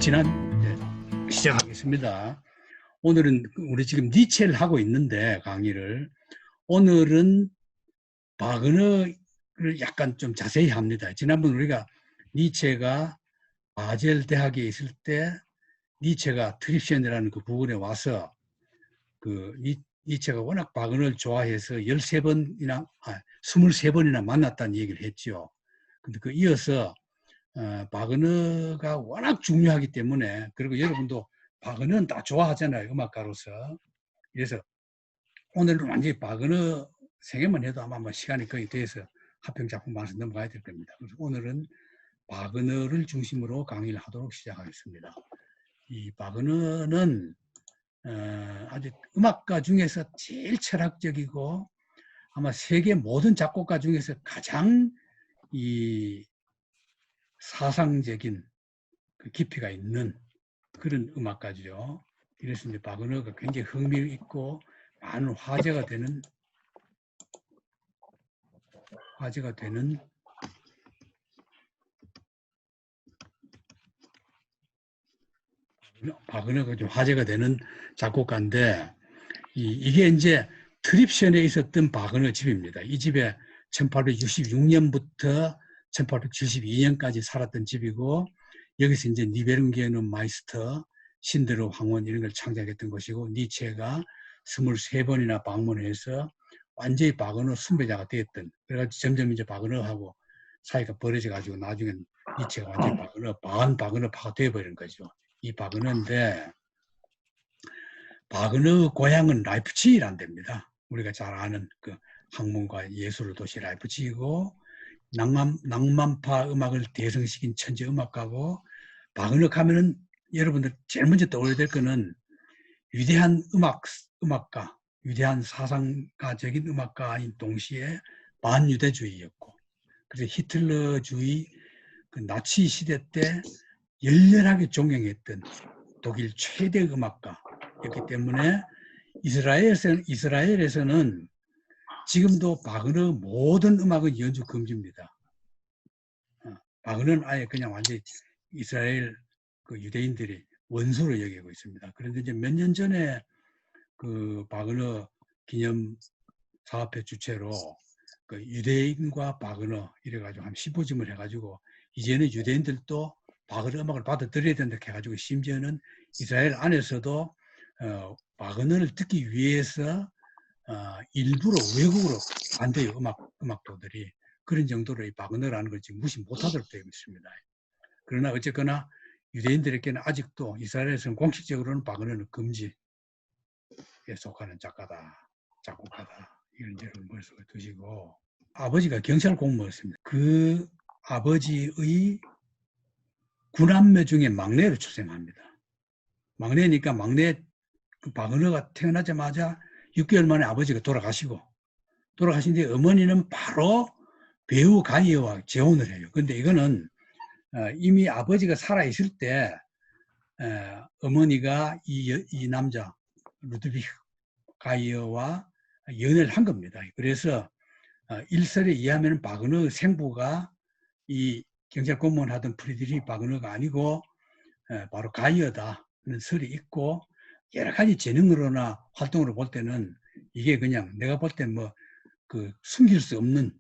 지난 시작하겠습니다. 오늘은 우리 지금 니체를 하고 있는데 강의를 오늘은 바그너를 약간 좀 자세히 합니다. 지난번 우리가 니체가 바젤 대학에 있을 때 니체가 트립션이라는 그 부근에 와서 그 니체가 워낙 바그너를 좋아해서 23번이나 만났다는 얘기를 했죠. 근데 그 이어서 바그너가 워낙 중요하기 때문에, 그리고 여러분도 바그너는 다 좋아하잖아요, 음악가로서. 그래서 오늘은 완전히 바그너 생애만 해도 아마 시간이 거의 돼서 합평작품 많아서 넘어가야 될 겁니다. 그래서 오늘은 바그너를 중심으로 강의를 하도록 시작하겠습니다. 이 바그너는 아주 음악가 중에서 제일 철학적이고 아마 세계 모든 작곡가 중에서 가장 이 사상적인 그 깊이가 있는 그런 음악가죠. 이래서 이제 바그너가 굉장히 흥미있고 많은 화제가 되는 바그너가 좀 화제가 되는 작곡가인데 이게 이제 트립션에 있었던 바그너 집입니다. 이 집에 1866년부터 1872년까지 살았던 집이고 여기서 이제 니베른게는 마이스터, 신데르 황혼 이런 걸 창작했던 것이고 니체가 23번이나 방문해서 완전히 바그너 숭배자가 되었던, 그래가지고 점점 이제 바그너하고 사이가 벌어져 가지고 나중엔 니체가 완전히 바그너파가 되어버린 거죠. 이 바그너인데 바그너 고향은 라이프치히란 데입니다. 우리가 잘 아는 그 학문과 예술의 도시 라이프치히고 낭만파 음악을 대성시킨 천재 음악가고, 바그너 하면은 여러분들 제일 먼저 떠올려야 될 거는 위대한 음악가, 위대한 사상가적인 음악가인 동시에 반유대주의였고, 그래서 히틀러주의 그 나치 시대 때 열렬하게 존경했던 독일 최대 음악가였기 때문에 이스라엘에서는 지금도 바그너 모든 음악은 연주 금지입니다. 바그너는 아예 그냥 완전히 이스라엘 그 유대인들이 원수로 여기고 있습니다. 그런데 이제 몇 년 전에 그 바그너 기념 사업회 주최로 그 유대인과 바그너 이래가지고 한 심포지엄을 해가지고 이제는 유대인들도 바그너 음악을 받아들여야 된다 해가지고 심지어는 이스라엘 안에서도 바그너를 듣기 위해서 일부러 외국으로 반대요, 음악도들이. 그런 정도로 이 바그너라는 걸 지금 무시 못하도록 되어 있습니다. 그러나 어쨌거나 유대인들에게는 아직도 이스라엘에서는 공식적으로는 바그너는 금지에 속하는 작곡가다. 이런 점을 머릿속에 두시고, 아버지가 경찰 공무원이었습니다. 그 아버지의 구남매 중에 막내로 출생합니다. 막내니까 그 바그너가 태어나자마자 6개월 만에 아버지가 돌아가신 뒤에 어머니는 바로 배우 가이어와 재혼을 해요. 근데 이거는 이미 아버지가 살아있을 때 어머니가 이 남자 루드비히 가이어와 연애를 한 겁니다. 그래서 일설에 의하면 바그너 생부가 이 경찰 공무원 하던 프리드리히 바그너가 아니고 바로 가이어다는 설이 있고, 여러 가지 재능으로나 활동으로 볼 때는 이게 그냥 내가 볼 때 뭐 그 숨길 수 없는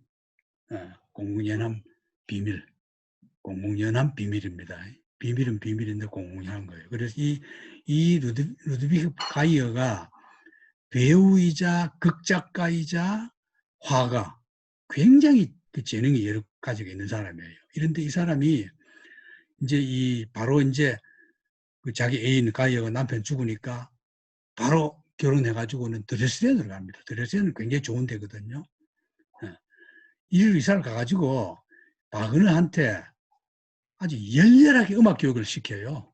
공공연한 비밀입니다. 비밀은 비밀인데 공공연한 거예요. 그래서 이 루드비히 가이어가 배우이자 극작가이자 화가, 굉장히 그 재능이 여러 가지가 있는 사람이에요. 이런데 이 사람이 이제 바로 이제 그 자기 애인 가이어가 남편 죽으니까 바로 결혼해가지고는 드레스덴으로 갑니다. 드레스덴은 굉장히 좋은 데거든요. 이를 이사를 가가지고 바그너한테 아주 열렬하게 음악 교육을 시켜요.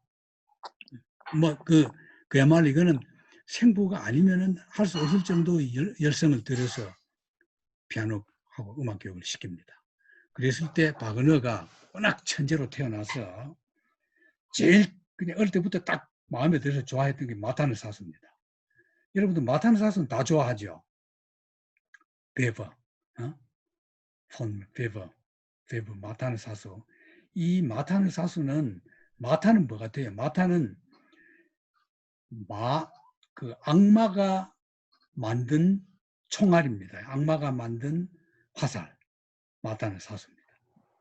그야말로 이거는 생부가 아니면은 할 수 없을 정도의 열성을 들여서 피아노하고 음악 교육을 시킵니다. 그랬을 때 바그너가 워낙 천재로 태어나서 제일 그냥 어릴 때부터 딱 마음에 들어서 좋아했던 게 마타는 사수입니다. 여러분들 마타는 사수는 다 좋아하죠. 베버, 폰 베버 마타는 사수. 이 마타는 사수는 마타는 뭐 같아요? 마타는 악마가 만든 총알입니다. 악마가 만든 화살. 마타는 사수입니다.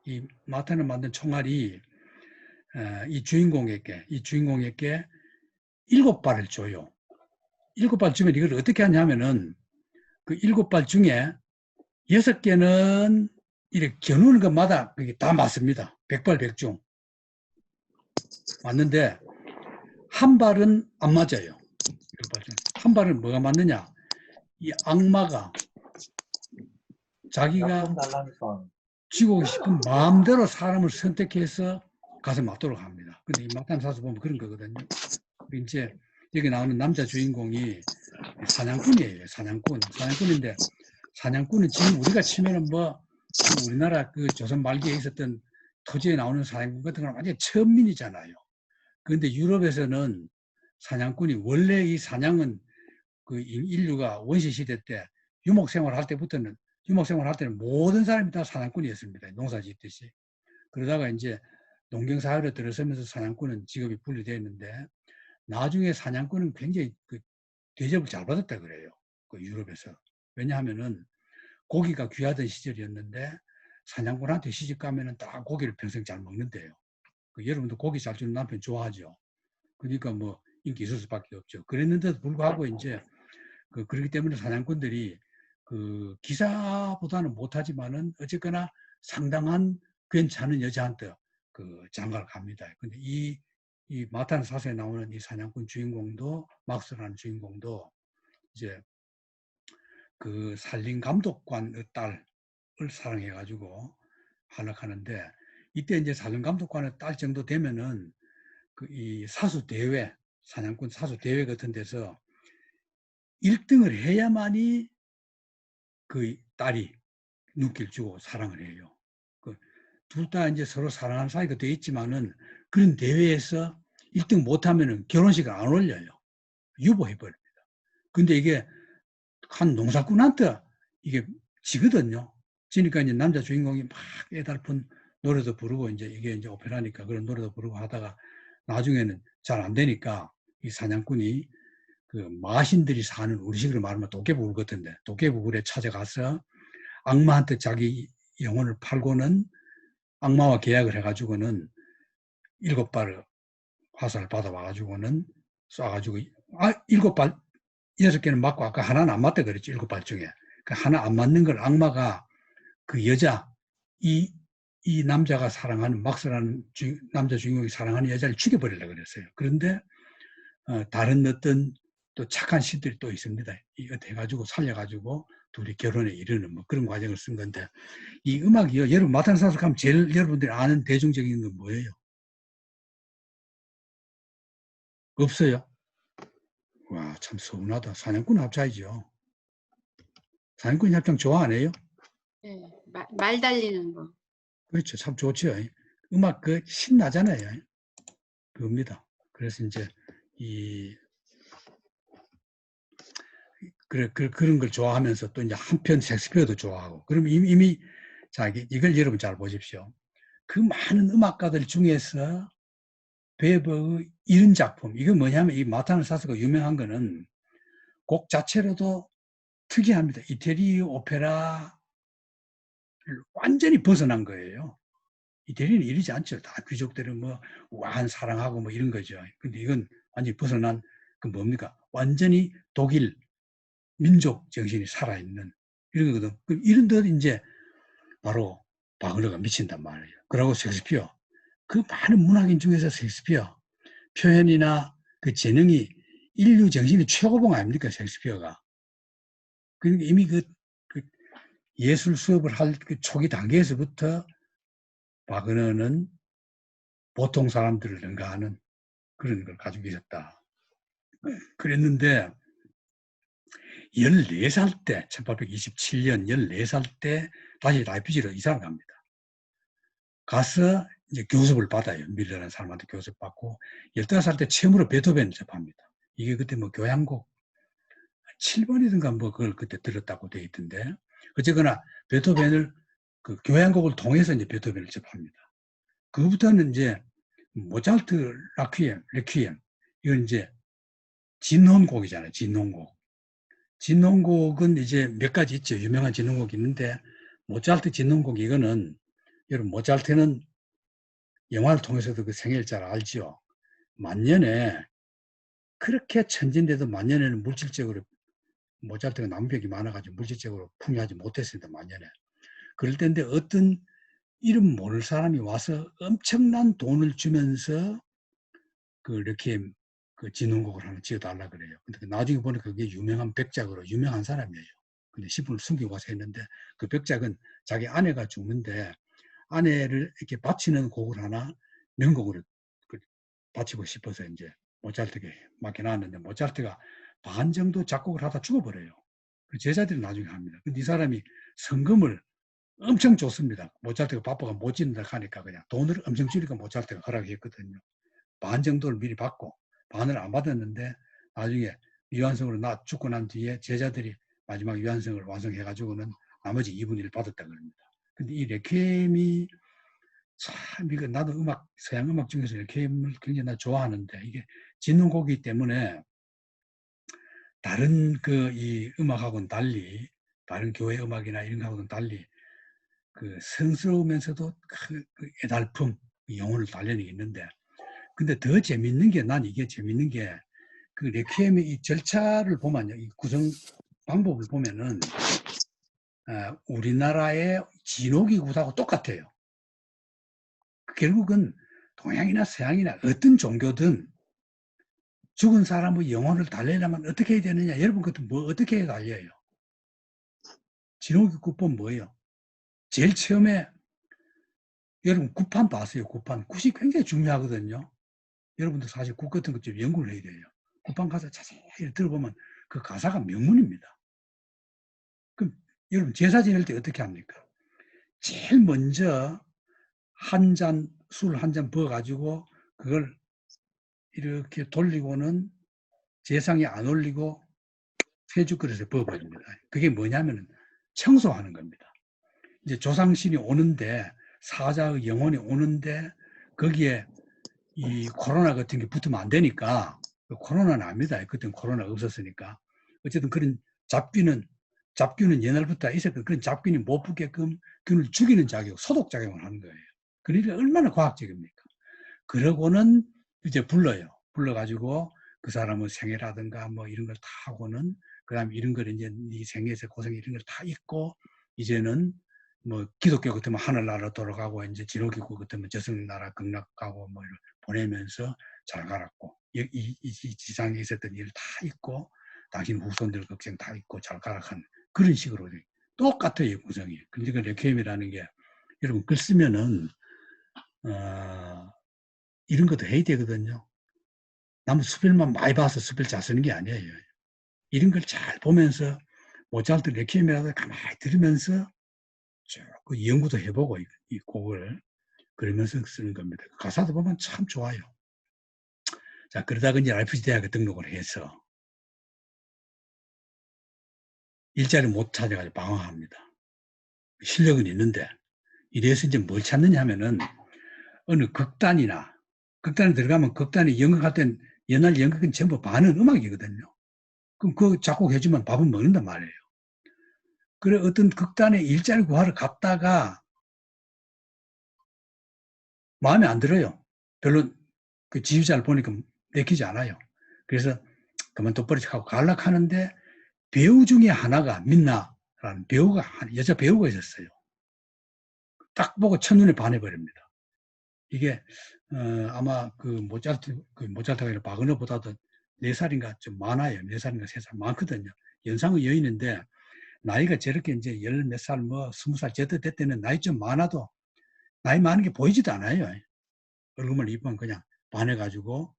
이 마타는 만든 총알이 이 주인공에게 7발을 줘요. 7발 주면 이걸 어떻게 하냐면은 그 7발 중에 6개는 이렇게 겨누는 것마다 그게 다 맞습니다. 백발백중. 맞는데 한 발은 안 맞아요. 한 발은 뭐가 맞느냐? 이 악마가 자기가 쥐고 싶은 마음대로 사람을 선택해서 가서 맞도록 합니다. 근데 이 마탄 사수 보면 그런 거거든요. 이제 여기 나오는 남자 주인공이 사냥꾼이에요. 사냥꾼인데 사냥꾼은 지금 우리가 치면은 뭐 우리나라 그 조선 말기에 있었던 토지에 나오는 사냥꾼 같은 건 완전 천민이잖아요. 그런데 유럽에서는 사냥꾼이 원래 이 사냥은 그 인류가 원시 시대 때 유목 생활할 때는 모든 사람이 다 사냥꾼이었습니다. 농사 짓듯이. 그러다가 이제 농경 사회로 들어서면서 사냥꾼은 직업이 분리되어 있는데 나중에 사냥꾼은 굉장히 그 대접을 잘 받았다 그래요. 그 유럽에서. 왜냐하면은 고기가 귀하던 시절이었는데 사냥꾼한테 시집 가면은 다 고기를 평생 잘 먹는데요. 그 여러분도 고기 잘 주는 남편 좋아하죠. 그러니까 뭐 인기 있을 수밖에 없죠. 그랬는데도 불구하고 이제 그렇기 때문에 사냥꾼들이 그 기사보다는 못하지만은 어쨌거나 상당한 괜찮은 여자한테 그 장가를 갑니다. 근데 이 마탄 사서에 나오는 이 사냥꾼 주인공도 막스라는 주인공도 이제 그 산림 감독관의 딸을 사랑해가지고 활약하는데 이때 이제 산림 감독관의 딸 정도 되면은 그 이 사수 대회 사냥꾼 사수 대회 같은 데서 1등을 해야만이 그 딸이 눈길 주고 사랑을 해요. 그 둘 다 이제 서로 사랑하는 사이가 돼 있지만은 그런 대회에서 1등 못하면은 결혼식을 안 올려요. 유보해버립니다. 근데 이게 한 농사꾼한테 이게 지거든요. 지니까 이제 남자 주인공이 막 애달픈 노래도 부르고 이제 이게 이제 오페라니까 그런 노래도 부르고 하다가 나중에는 잘 안 되니까 이 사냥꾼이 그 마신들이 사는 우리식으로 말하면 도깨부굴 같은데 도깨부굴에 찾아가서 악마한테 자기 영혼을 팔고는 악마와 계약을 해가지고는 7발을 화살을 받아와가지고는 쏴가지고 7발 6개는 맞고 아까 하나는 안 맞다 그랬지 7발 중에 그 하나 안 맞는 걸 악마가 그 여자 이 남자가 사랑하는 막스라는 남자 주인공이 사랑하는 여자를 죽여버리려고 그랬어요. 그런데 다른 어떤 또 착한 신들이 또 있습니다. 이거 돼가지고 살려가지고 둘이 결혼에 이르는 뭐 그런 과정을 쓴 건데 이 음악이요. 여러분 마탄 사수 가면 제일 여러분들이 아는 대중적인 건 뭐예요? 없어요. 와, 참 서운하다. 사냥꾼 합창이죠. 사냥꾼 합창 좋아 안 해요? 네, 말 달리는 거. 그렇죠. 참 좋죠. 음악 그 신나잖아요. 그겁니다. 그래서 이제 그런 걸 좋아하면서 또 이제 한편 셰익스피어도 좋아하고 그럼 이미 자 이걸 여러분 잘 보십시오. 그 많은 음악가들 중에서 베버의 이런 작품 이거 뭐냐면 이 마타는 사스가 유명한 거는 곡 자체로도 특이합니다. 이태리 오페라를 완전히 벗어난 거예요. 이태리는 이러지 않죠. 다 귀족들은 뭐 우아한 사랑하고 뭐 이런 거죠. 근데 이건 완전히 벗어난 그 뭡니까? 완전히 독일 민족 정신이 살아있는 이런 거거든. 이런 데 이제 바로 바그너가 미친단 말이에요. 그리고 셰익스피어. 그 많은 문학인 중에서 셰익스피어 표현이나 그 재능이 인류 정신의 최고봉 아닙니까? 셰익스피어가. 그러니까 이미 그 예술 수업을 할 그 초기 단계에서부터 바그너는 보통 사람들을 능가하는 그런 걸 가지고 있었다. 그랬는데 14살 때 1827년 14살 때 다시 라이프치히로 이사를 갑니다. 가서 이제 교습을 받아요. 밀러라는 사람한테 교습받고 15살 때 처음으로 베토벤을 접합니다. 이게 그때 뭐 교향곡 7번이든가 뭐 그걸 그때 들었다고 돼 있던데 어쨌거나 베토벤을 그 교향곡을 통해서 이제 베토벤을 접합니다. 그부터는 이제 모차르트 레퀴엠. 이건 이제 진혼곡이잖아요. 진혼곡. 진혼곡은 이제 몇 가지 있죠. 유명한 진혼곡이 있는데, 모차르트 진혼곡 이거는, 여러분, 모차르트는 영화를 통해서도 그 생애를 잘 알지요. 만년에, 그렇게 천진데도 만년에는 물질적으로, 모차르트가 남벽이 많아가지고 물질적으로 풍요하지 못했습니다. 만년에. 그럴 때인데 어떤 이름 모를 사람이 와서 엄청난 돈을 주면서 그 레퀴엠 그 진흥곡을 하나 지어달라 그래요. 근데 나중에 보니까 그게 유명한 백작으로 유명한 사람이에요. 근데 10분을 숨기고 와서 했는데 그 백작은 자기 아내가 죽는데 아내를 이렇게 바치는 곡을 하나 명곡으로 바치고 싶어서 이제 모차르트에게 맡겨놨는데 모차르트가 반 정도 작곡을 하다 죽어버려요. 그 제자들이 나중에 합니다. 근데 이 사람이 성금을 엄청 줬습니다. 모차르트가 바빠가 못 짓는다 하니까 그냥 돈을 엄청 주니까 모차르트가 허락했거든요. 반 정도를 미리 받고 반을 안 받았는데 나중에 유한성으로 나 죽고 난 뒤에 제자들이 마지막 유한성을 완성해가지고는 나머지 2분의 1 받았다 그럽니다. 근데 이 레퀴엠이 참 이거 나도 음악 서양 음악 중에서 레퀴엠을 굉장히 나 좋아하는데 이게 짓는 곡이기 때문에 다른 그 이 음악하고는 달리 다른 교회 음악이나 이런 거하고는 달리 그 성스러우면서도 그 애달픔 영혼을 달래는 게 있는데 근데 더 재밌는 게 난 이게 재밌는 게 그 레퀴엠의 이 절차를 보면요 이 구성 방법을 보면은 우리나라의 진호기구하고 똑같아요. 결국은 동양이나 서양이나 어떤 종교든 죽은 사람의 영혼을 달래려면 어떻게 해야 되느냐 여러분 그것도 뭐 어떻게 해야 달려요? 진호기구법 뭐예요? 제일 처음에 여러분 굿판 봤어요. 굿판 굿이 굉장히 중요하거든요. 여러분들 사실 굿 같은 것 좀 연구를 해야 돼요. 굿판 가사 자세히 들어보면 그 가사가 명문입니다. 그럼 여러분 제사 지낼 때 어떻게 합니까? 제일 먼저 한 잔, 술 한 잔 부어가지고 그걸 이렇게 돌리고는 제상에 안 올리고 쇠죽 그릇에 부어버립니다. 그게 뭐냐면 청소하는 겁니다. 이제 조상신이 오는데 사자의 영혼이 오는데 거기에 이 코로나 같은 게 붙으면 안 되니까 코로나는 압니다. 그때는 코로나가 없었으니까 어쨌든 그런 잡균은 옛날부터 있었던 그런 잡균이 못 붙게끔 균을 죽이는 작용, 소독 작용을 하는 거예요. 그러니까 얼마나 과학적입니까? 그러고는 이제 불러가지고 그 사람의 생애라든가 뭐 이런 걸 다 하고는 그다음에 이런 걸 이제 네 생애에서 고생 이런 걸 다 잊고 이제는 뭐 기독교 같으면 하늘나라 돌아가고 이제 진호기구 같으면 저승나라 극락 가고 뭐 이런 보내면서 잘 가랐고 이 지상에 있었던 일을 다 잊고 당신 후손들 걱정 다 잊고 잘 가락한 그런 식으로 똑같아요 구성이. 근데 그 레퀴엠이라는 게 여러분 글 쓰면은 이런 것도 해야 되거든요. 남은 수필만 많이 봐서 수필 잘 쓰는 게 아니에요. 이런 걸 잘 보면서 모차르트 레퀴엠이라도 가만히 들으면서 그 연구도 해보고 이 곡을 그러면서 쓰는 겁니다. 가사도 보면 참 좋아요. 자 그러다가 이제 라이프치 대학에 등록을 해서 일자리 못 찾아가지고 방황합니다. 실력은 있는데 이래서 이제 뭘 찾느냐 하면은 어느 극단에 들어가면 극단에 연극할 땐 옛날 연극은 전부 반은 음악이거든요. 그럼 그거 작곡해주면 밥은 먹는단 말이에요. 그래 어떤 극단에 일자리 구하러 갔다가 마음에 안 들어요. 별로 그 지휘자를 보니까 내키지 않아요. 그래서 그만둬버리지 하고 갈락하는데 배우 중에 하나가 민나라는 배우가 여자 배우가 있었어요. 딱 보고 첫눈에 반해버립니다. 이게 아마 그 모차르트가 아니라 바그너보다도 4살인가 좀 많아요. 4살인가 3살 많거든요. 연상의 여인인데 나이가 저렇게 이제 10몇 살, 뭐 20살 제때 때는 나이 좀 많아도 나이 많은 게 보이지도 않아요. 얼굴만 이쁘면 그냥 반해가지고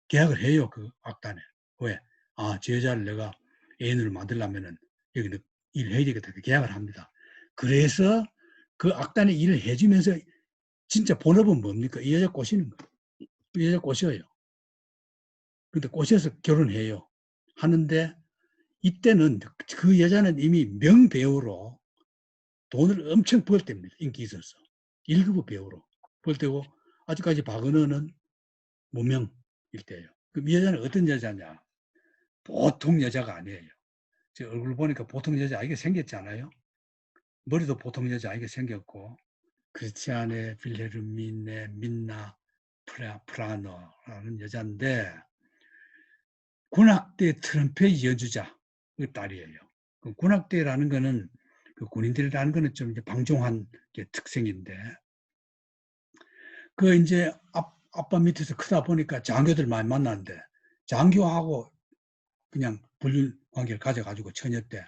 계약을 해요. 그 악단에. 왜? 아, 저 여자를 내가 애인으로 만들려면은 여기 일을 해야 되겠다. 계약을 합니다. 그래서 그 악단에 일을 해주면서 진짜 본업은 뭡니까? 이 여자 꼬시는 거예요. 이 여자 꼬셔요. 근데 꼬셔서 결혼해요. 하는데 이때는 그 여자는 이미 명배우로 돈을 엄청 벌 때입니다. 인기 있어서. 1급 배우로 벌 때고 아직까지 박은호는 무명일 때예요. 그럼 이 여자는 어떤 여자냐? 보통 여자가 아니에요. 제 얼굴 보니까 보통 여자 아이게 생겼지 않아요? 머리도 보통 여자 아이게 생겼고, 크리스티아네 빌헤르민네 민나 프라노라는 여자인데, 군악대 트럼펫 연주자 그 딸이에요. 그 군악대라는 거는 그 군인들이라는 거는 좀 이제 방종한 게 특성인데, 그 이제 아빠 밑에서 크다 보니까 장교들 많이 만났는데, 장교하고 그냥 불륜 관계를 가져가지고 처녀 때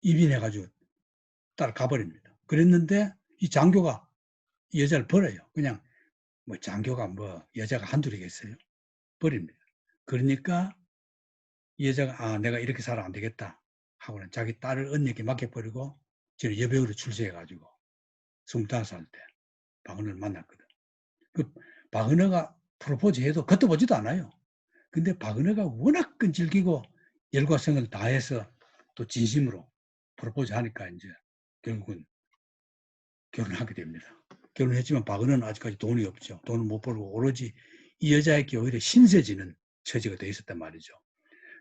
입인해가지고 따라가버립니다. 그랬는데 이 장교가 이 여자를 버려요. 그냥 뭐 장교가 뭐 여자가 한둘이겠어요. 버립니다. 그러니까 이 여자가 아 내가 이렇게 살아 안 되겠다 하고는 자기 딸을 언니에게 맡겨버리고 저는 여배우로 출세해가지고 25살 때 박은호를 만났거든. 그 박은호가 프로포즈 해도 걷어보지도 않아요. 근데 박은호가 워낙 끈질기고 열과성을 다해서 또 진심으로 프로포즈 하니까 이제 결국은 결혼하게 됩니다. 결혼했지만 박은호는 아직까지 돈이 없죠. 돈을 못 벌고 오로지 이 여자에게 오히려 신세지는 처지가 돼 있었단 말이죠.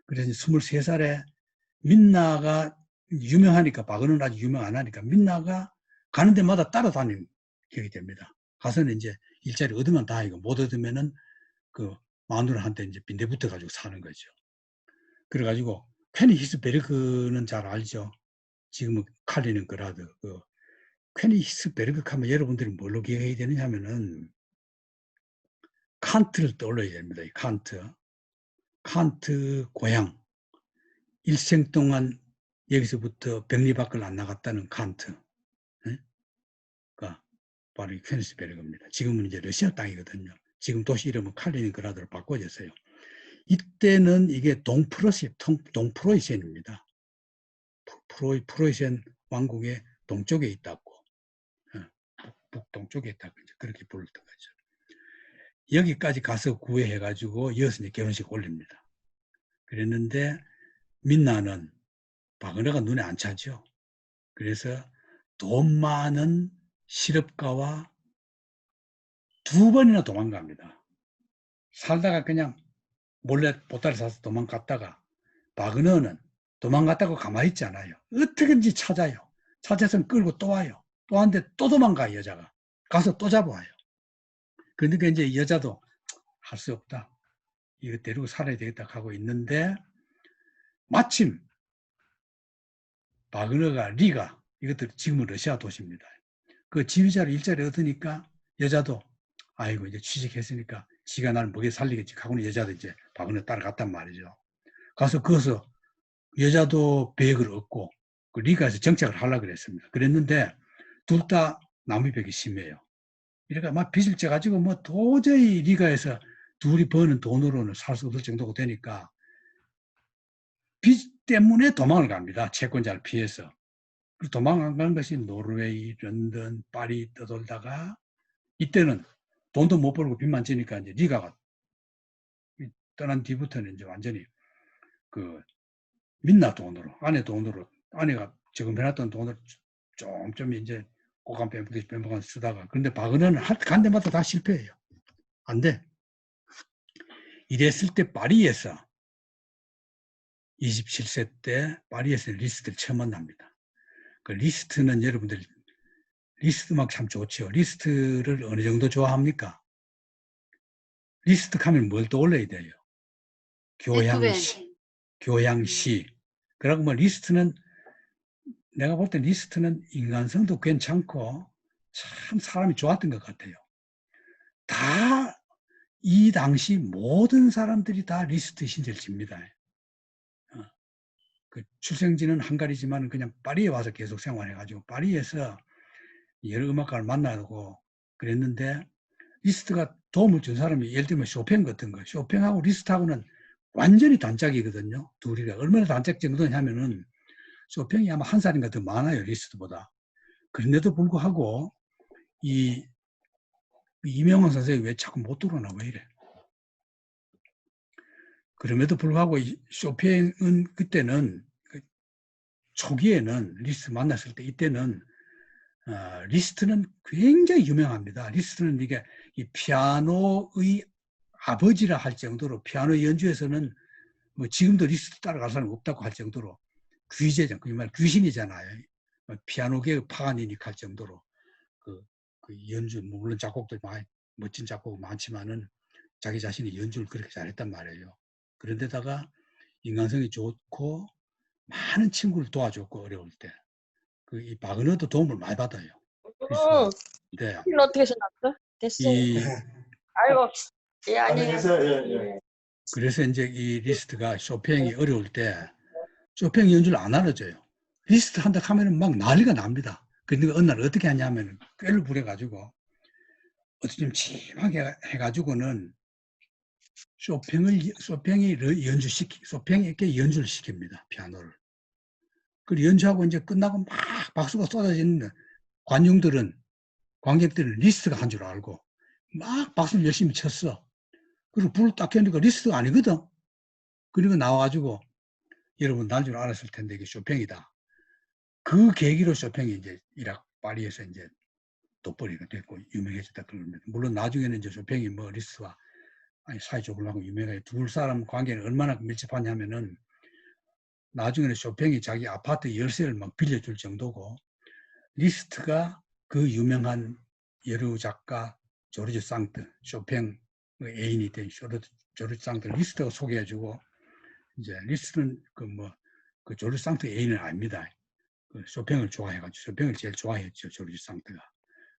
그래서 23살에 민나가 유명하니까 박은호는 아직 유명 안 하니까 민나가 가는 데마다 따라다니게 됩니다. 가서는 이제 일자리 얻으면 다행이고 못 얻으면은 그 마누라한테 이제 빈대붙어 가지고 사는 거죠. 그래가지고 퀘니 히스베르그는 잘 알죠. 지금은 칼리닝그라드 그 퀘니 히스베르그 하면 여러분들이 뭘로 기억해야 되느냐 하면은 칸트를 떠올려야 됩니다. 이 칸트 고향 일생 동안 여기서부터 백리 밖을 안 나갔다는 칸트. 가 바로 이 퀘니스베르그입니다. 지금은 이제 러시아 땅이거든요. 지금 도시 이름은 칼리닝그라드로 바꿔졌어요. 이때는 이게 동프로이센입니다. 프로이센 왕국의 동쪽에 있다고, 북동쪽에 있다고 그렇게 불렀던 거죠. 여기까지 가서 구해해가지고 이어서 이제 결혼식 올립니다. 그랬는데 민나는 박은호가 눈에 안 차죠. 그래서 돈 많은 실업가와 2번이나 도망갑니다. 살다가 그냥 몰래 보따리 사서 도망갔다가 박은호는 도망갔다고 가만히 있지 않아요. 어떻게든지 찾아요. 찾아서 끌고 또 와요. 또 왔는데 또 도망가요. 여자가. 가서 또 잡아와요. 그러니까 이제 여자도 할 수 없다. 이거 데리고 살아야 되겠다 하고 있는데 마침 박은호가 리가 이것들 지금은 러시아 도시입니다. 그 지휘자로 일자리 얻으니까 여자도 아이고 이제 취직했으니까 지가 나를 먹여 살리겠지 하고는 여자도 이제 박은호 따라갔단 말이죠. 가서 거기서 여자도 배역을 얻고 그 리가에서 정착을 하려고 그랬습니다. 그랬는데 둘 다 남이벽이 심해요. 이러니까 막 빚을 져가지고 뭐 도저히 리가에서 둘이 버는 돈으로는 살 수 없을 정도가 되니까 빚 때문에 도망을 갑니다. 채권자를 피해서. 도망을 간 것이 노르웨이, 런던, 파리 떠돌다가 이때는 돈도 못 벌고 빚만 지니까 이제 리가가 떠난 뒤부터는 이제 완전히 그 민나 돈으로, 아내 돈으로, 아내가 지금 해놨던 돈을 좀 이제 고감 뺨먹어 쓰다가, 그런데 박은호는 간 데마다 다 실패해요. 안 돼. 이랬을 때 파리에서 27세 때 파리에서 리스트를 처음 만납니다. 그 리스트는 여러분들 리스트 음악 참 좋죠. 리스트를 어느 정도 좋아합니까? 리스트 하면 뭘 떠올려야 돼요? 교양시. 그러고 뭐 리스트는 내가 볼 때 리스트는 인간성도 괜찮고 참 사람이 좋았던 것 같아요. 다 이 당시 모든 사람들이 다 리스트 신절집니다. 그 출생지는 헝가리지만 그냥 파리에 와서 계속 생활해가지고 파리에서 여러 음악가를 만나고 그랬는데 리스트가 도움을 준 사람이 예를 들면 쇼팽 같은 거. 쇼팽하고 리스트하고는 완전히 단짝이거든요. 둘이가 얼마나 단짝 정도냐면은 쇼팽이 아마 1살인가 더 많아요. 리스트보다. 그런데도 불구하고 이 이명환 선생이 왜 자꾸 못 들어오나 왜 이래. 그럼에도 불구하고 쇼팽은 그때는 초기에는 리스트 만났을 때 이때는 리스트는 굉장히 유명합니다. 리스트는 이게 이 피아노의 아버지라 할 정도로 피아노 연주에서는 뭐 지금도 리스트 따라갈 사람이 없다고 할 정도로 귀재죠. 그 말 귀신이잖아요. 피아노계의 파간이니까 할 정도로 그 연주, 물론 작곡들 많이 멋진 작곡 많지만은 자기 자신이 연주를 그렇게 잘했단 말이에요. 그런데다가 인간성이 좋고 많은 친구를 도와줬고 어려울 때 그 이 바그너도 도움을 많이 받아요. 그래서 네, 커피는 어떻게 생각해? 됐어요. 이 아이고, 예, 아니에요. 안녕하세요. 예, 예. 그래서 이제 이 리스트가 쇼팽이 어려울 때 쇼팽 연주를 안 알아줘요. 리스트 한다 하면은 막 난리가 납니다. 근데 어느 날 어떻게 하냐면 꾀를 부려가지고 어떻게 좀 심하게 해가지고는 쇼팽이 쇼팽에게 연주를 시킵니다. 피아노를. 그리고 연주하고 이제 끝나고 막 박수가 쏟아지는데 관객들은 리스트가 한 줄 알고 막 박수를 열심히 쳤어. 그리고 불을 딱 켜니까 리스트가 아니거든. 그리고 나와가지고 여러분 날 줄 알았을 텐데 이게 쇼팽이다. 그 계기로 쇼팽이 이제 이락 파리에서 이제 돋보리가 됐고 유명해졌다 그럽니다. 물론 나중에는 이제 쇼팽이 뭐 리스트와 사이좋으려고 하고 유명해. 둘 사람 관계는 얼마나 밀접하냐면은 나중에는 쇼팽이 자기 아파트 열쇠를 막 빌려줄 정도고 리스트가 그 유명한 여류 작가 조르주 상트, 쇼팽 애인이 된 조르주 상트 리스트가 소개해주고 이제 리스트는 그 조르주 상트 애인은 아닙니다. 그 쇼팽을 좋아해가지고 쇼팽을 제일 좋아했죠. 조르주 상트가.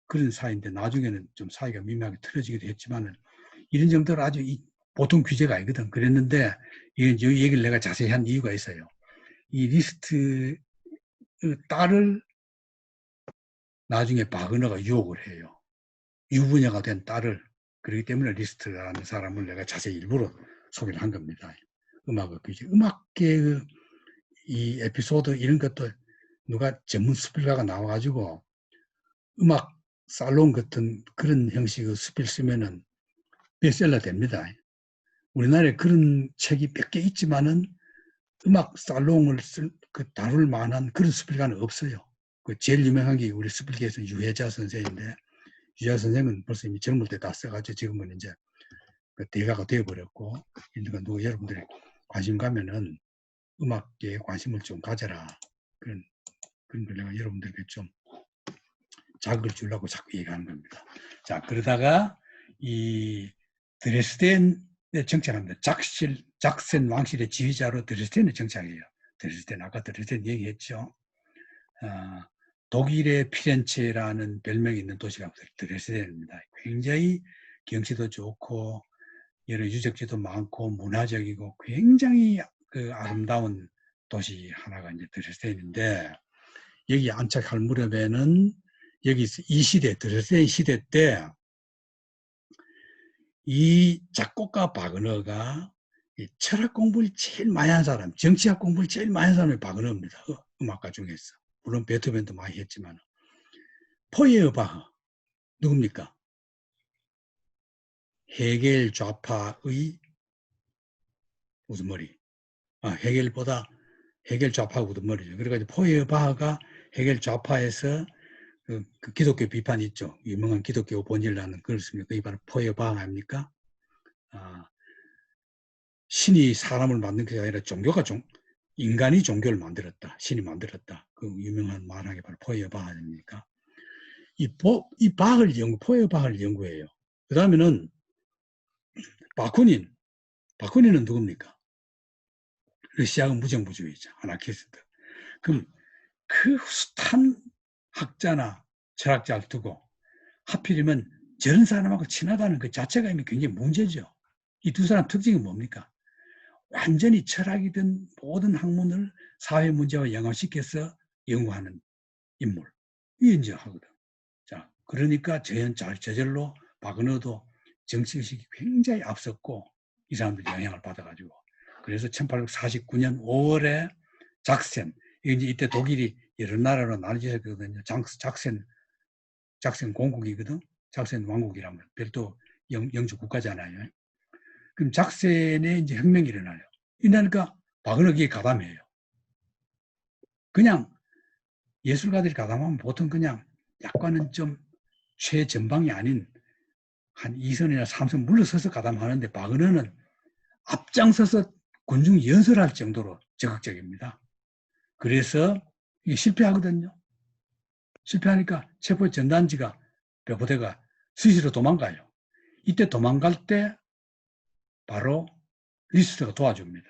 그런 사이인데 나중에는 좀 사이가 미묘하게 틀어지기도 했지만은 이런 정도로 아주 보통 규제가 아니거든. 그랬는데 이 얘기를 내가 자세히 한 이유가 있어요. 이 리스트의 딸을 나중에 바그너가 유혹을 해요. 유부녀가 된 딸을. 그렇기 때문에 리스트라는 사람을 내가 자세히 일부러 소개를 한 겁니다. 음악계의 이 에피소드 이런 것도 누가 전문 스필가가 나와가지고 음악 살롱 같은 그런 형식의 스필 쓰면은 베스트셀러 됩니다. 우리나라에 그런 책이 몇 개 있지만은 음악 살롱을 다룰 만한 그런 스필가는 없어요. 그 제일 유명한 게 우리 스필계에서 유혜자 선생인데 유혜자 선생은 벌써 이미 젊을 때 다 써가지고 지금은 이제 그 대가가 되어버렸고 그러니까 누가 여러분들이 관심 가면은 음악계에 관심을 좀 가져라 그런 걸 내가 여러분들에게 좀 자극을 주려고 자꾸 얘기하는 겁니다. 자 그러다가 이 드레스덴에 정착합니다. 작센 왕실의 지휘자로 드레스덴에 정착해요. 드레스덴 아까 드레스덴 얘기했죠. 독일의 피렌체라는 별명이 있는 도시가 드레스덴입니다. 굉장히 경치도 좋고 여러 유적지도 많고 문화적이고 굉장히 그 아름다운 도시 하나가 이제 드레스덴인데 여기 안착할 무렵에는 여기 이 시대 드레스덴 시대 때 이 작곡가 바그너가 철학 공부를 제일 많이 한 사람, 정치학 공부를 제일 많이 한 사람이 바그너입니다. 음악가 중에서. 물론 베토벤도 많이 했지만. 포이에르바흐 누굽니까? 헤겔 좌파의 우두머리. 헤겔 좌파 우두머리죠. 그래가지고 포이에르바흐가 헤겔 좌파에서 그 기독교 비판이 있죠. 유명한 기독교 본질이라는 글을 씁니다. 그게 바로 포이에르바흐 아닙니까? 신이 사람을 만든 게 아니라 인간이 종교를 만들었다. 신이 만들었다. 그 유명한 말한 게 바로 포이에르바흐 아닙니까? 포이에르바흐를 연구해요. 그 다음에는 바쿠닌은 누굽니까? 러시아의 무정부주의자, 아나키스트. 그럼 그 숱한 학자나 철학자를 두고 하필이면 저런 사람하고 친하다는 그 자체가 이미 굉장히 문제죠. 이 두 사람 특징이 뭡니까? 완전히 철학이든 모든 학문을 사회 문제와 연관시켜서 연구하는 인물. 이게 이제 하거든. 자, 그러니까 저절로 바그너도 정치의식이 굉장히 앞섰고 이 사람들 영향을 받아가지고 그래서 1849년 5월에 이때 독일이 여러 나라로 나눠졌거든요. 작센 공국이거든. 작센 왕국이라면 별도 영주 국가잖아요. 그럼 작센에 이제 혁명이 일어나요. 이러니까 바그너기에 가담해요. 그냥 예술가들이 가담하면 보통 그냥 약간은 좀 최전방이 아닌 한 2선이나 3선 물러서서 가담하는데 바그너는 앞장서서 군중 연설할 정도로 적극적입니다. 그래서 이게 실패하거든요. 실패하니까 체포 전단지가 백부대가 스시로 도망가요. 이때 도망갈 때 바로 리스트가 도와줍니다.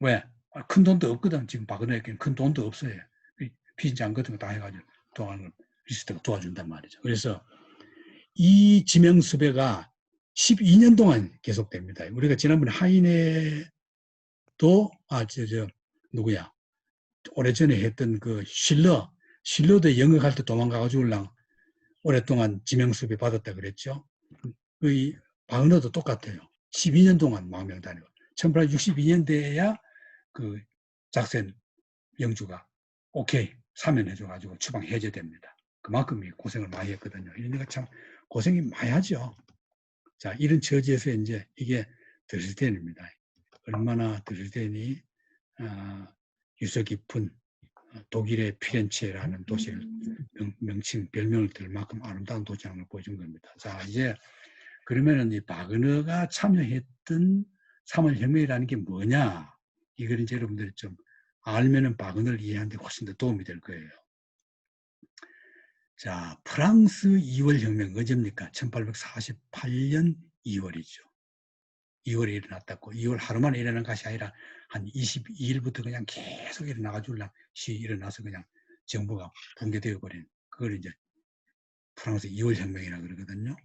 왜? 큰 돈도 없거든. 지금 바그너에게는 큰 돈도 없어요. 피신장 같은 거 다 해가지고 도와주는 리스트가 도와준단 말이죠. 그래서 이 지명수배가 12년 동안 계속됩니다. 우리가 지난번에 하인회도 누구야? 오래전에 했던 그 실러도 영역할 때 도망가가지고 오랫동안 지명수배 받았다 그랬죠. 그 바그너도 똑같아요. 12년 동안 망명다니고 1862년대에야 그 작센 영주가 오케이 사면해줘가지고 추방 해제됩니다. 그만큼 고생을 많이 했거든요. 이러니까 참 고생이 많이 하죠. 자, 이런 처지에서 이제 이게 드레스덴입니다. 얼마나 드레스덴이 유서 깊은 독일의 피렌체라는 도시를 별명을 들 만큼 아름다운 도시를 보여준 겁니다. 자, 이제 그러면은 이 바그너가 참여했던 3월 혁명이라는 게 뭐냐? 이걸 이제 여러분들이 좀 알면은 바그너를 이해하는 데 훨씬 더 도움이 될 거예요. 자, 프랑스 2월 혁명 언제입니까? 1848년 2월이죠. 2월에 일어났다고. 2월 하루 만에 일어난 것이 아니라 한 22일부터 그냥 계속 일어나가지고 일어나서 그냥 정부가 붕괴되어 버린 그걸 이제 프랑스 2월 혁명이라 그러거든요.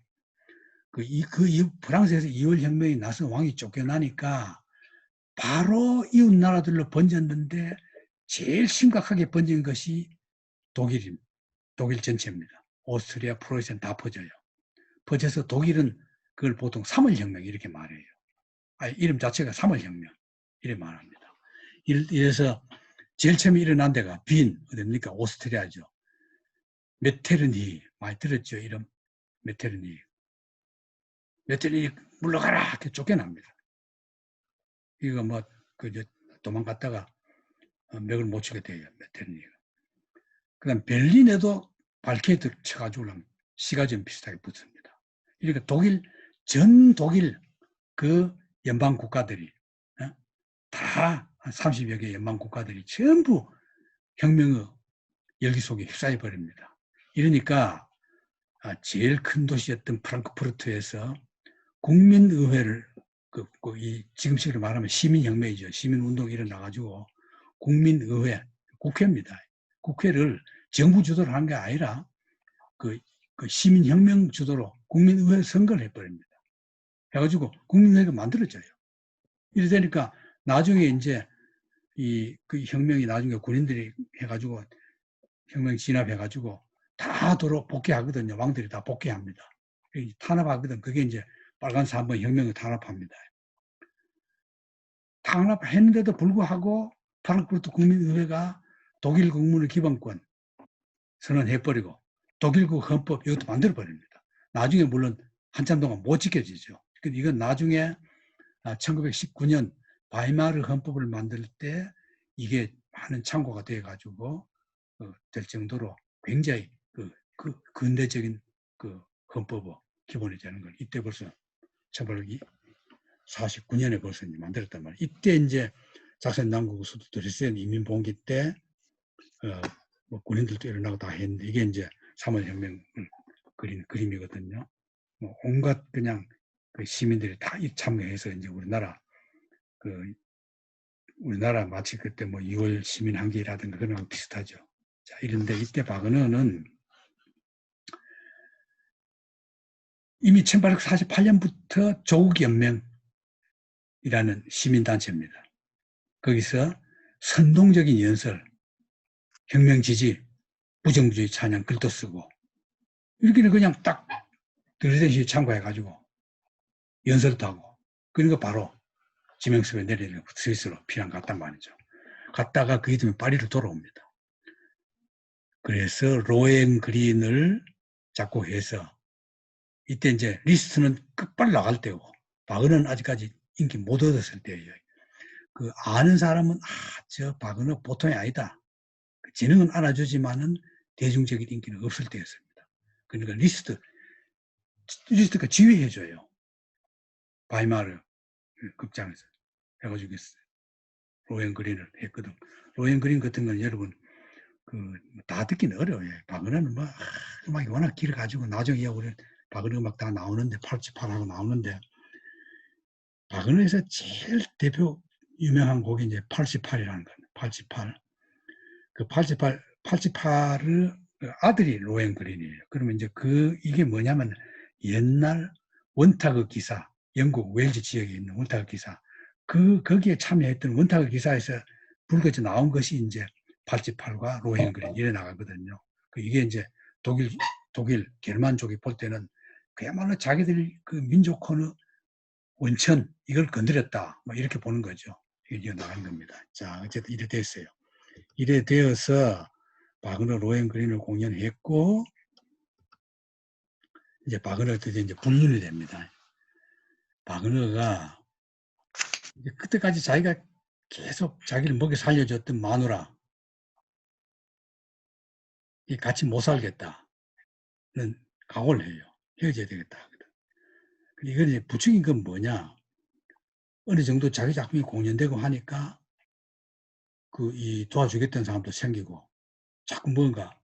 프랑스에서 2월 혁명이 나서 왕이 쫓겨나니까 바로 이웃 나라들로 번졌는데 제일 심각하게 번진 것이 독일 전체입니다. 오스트리아, 프로이센 다 퍼져요. 퍼져서 독일은 그걸 보통 3월 혁명 이렇게 말해요. 이름 자체가 3월 혁명 이렇게 말합니다. 이래서 제일 처음에 일어난 데가 어딥니까? 오스트리아죠. 메테르니 많이 들었죠? 이름 메테르니 물러가라 이렇게 쫓겨납니다. 이거 도망갔다가 맥을 못 치게 돼요. 메테르니가. 그다음 베를린에도 발케이트 쳐가지고 시가전 비슷하게 붙습니다. 그러니까 전 독일 그 연방 국가들이 다 한 30여 개 연방 국가들이 전부 혁명의 열기 속에 휩싸여 버립니다. 이러니까 제일 큰 도시였던 프랑크푸르트에서 국민의회를 지금식으로 말하면 시민혁명이죠. 시민운동이 일어나가지고 국민의회, 국회입니다. 국회를 정부 주도로 한 게 아니라 그 시민혁명 주도로 국민의회 선거를 해버립니다. 해가지고 국민의회가 만들어져요. 이래 되니까 나중에 이제 그 혁명이 나중에 군인들이 해가지고 혁명 진압해가지고 다 도로 복귀하거든요. 왕들이 다 복귀합니다. 탄압하거든. 그게 이제 빨간 3번 혁명을 탄압합니다. 탄압했는데도 불구하고 프랑크푸르트 국민의회가 독일 국민의 기본권 선언해버리고 독일국 헌법 이것도 만들어버립니다. 나중에 물론 한참 동안 못 지켜지죠. 이건 나중에 1919년 바이마르 헌법을 만들 때 이게 많은 참고가 돼가지고 될 정도로 굉장히 근대적인 헌법의 기본이 되는 걸 이때 벌써 1949년에 벌써 이제 만들었단 말이에요. 이때 이제 작센 남국 수도 드레스덴 이민봉기 때 군인들도 일어나고 다 했는데 이게 이제 3월 혁명을 그린 그림이거든요. 온갖 그냥 시민들이 다 참여해서 이제 우리나라 마치 그때 2월 시민 항기라든가 그런 거 비슷하죠. 자, 이런데 이때 바그너는 이미 1848년부터 조국연맹이라는 시민단체입니다. 거기서 선동적인 연설, 혁명 지지, 부정부주의 찬양 글도 쓰고 이렇게 그냥 딱 드레스덴시에 참가해가지고 연설도 하고 그러니까 바로 지명수배 내리는 스위스로 피난 갔단 말이죠. 갔다가 그게 되면 파리로 돌아옵니다. 그래서 로엔그린을 작곡해서 이때 이제 리스트는 끝발 나갈 때고 바그너는 아직까지 인기 못 얻었을 때예요. 아는 사람은 저 바그너 보통이 아니다. 지능은 알아주지만은 대중적인 인기는 없을 때였습니다. 그러니까 리스트 리스트가 지휘해줘요. 바이마르 극장에서 해가지고 로엔그린을 했거든. 로엔그린 같은 건 여러분 다 듣기는 어려워요. 바그너는 뭐 음악이 워낙 길어가지고 나중에 우리 바그너 음악 다 나오는데 88하고 나오는데 바그너에서 제일 대표 유명한 곡이 이제 88이라는 거예요. 88. 그 88을 아들이 로엔그린이에요. 그러면 이제 이게 뭐냐면 옛날 원타그 기사, 영국 웨일즈 지역에 있는 원타그 기사, 거기에 참여했던 원타그 기사에서 불거져 나온 것이 이제 88과 로엔그린 이래 나가거든요. 이게 이제 독일, 게르만족이 볼 때는 그야말로 자기들 그 민족혼의 원천, 이걸 건드렸다. 뭐 이렇게 보는 거죠. 이게 나간 겁니다. 자, 어쨌든 이래 됐어요. 이래 되어서 바그너 로엔그린을 공연했고, 이제 바그너 드디어 이제 불륜이 됩니다. 바그너가 이제 그때까지 자기가 계속 자기를 먹여 살려줬던 마누라, 같이 못 살겠다는 각오를 해요. 헤어져야 되겠다. 이건 이제 부추긴 건 뭐냐? 어느 정도 자기 작품이 공연되고 하니까 이 도와주겠다는 사람도 생기고 자꾸 뭔가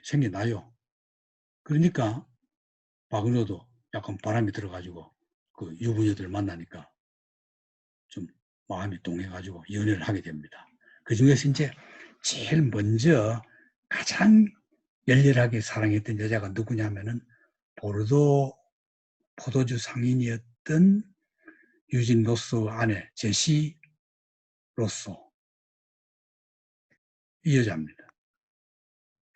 생겨나요. 그러니까 바그너도 약간 바람이 들어가지고 그 유부녀들을 만나니까 좀 마음이 동해가지고 연애를 하게 됩니다. 그 중에서 이제 제일 먼저 가장 열렬하게 사랑했던 여자가 누구냐면은 보르도 포도주 상인이었던 유진 로쏘 아내 제시 로쏘, 이 여자입니다.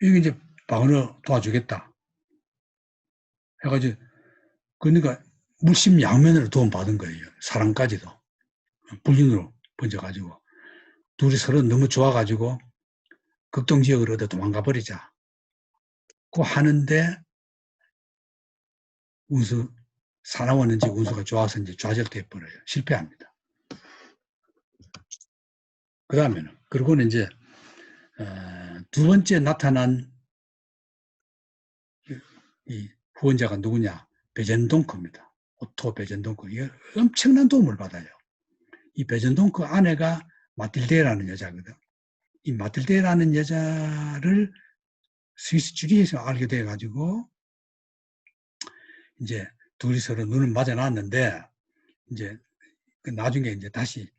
이게 이제 바그너 도와주겠다 해가지고, 그러니까 물심양면으로 도움받은 거예요. 사랑까지도 불륜으로 번져가지고 둘이 서로 너무 좋아가지고 극동지역으로 얻어 도망가 버리자 고 하는데, 사나웠는지 운수가 좋아서인지 좌절돼 버려요. 실패합니다. 그 다음에는, 그리고는 이제 두 번째 나타난 이 후원자가 누구냐? 베젠동크입니다. 오토 베젠동크. 이게 엄청난 도움을 받아요. 이 베젠동크 아내가 마틸데라는 여자거든. 이 마틸데라는 여자를 스위스 주리에서 알게 돼가지고 이제 둘이 서로 눈을 맞아놨는데, 이제 나중에 이제 다시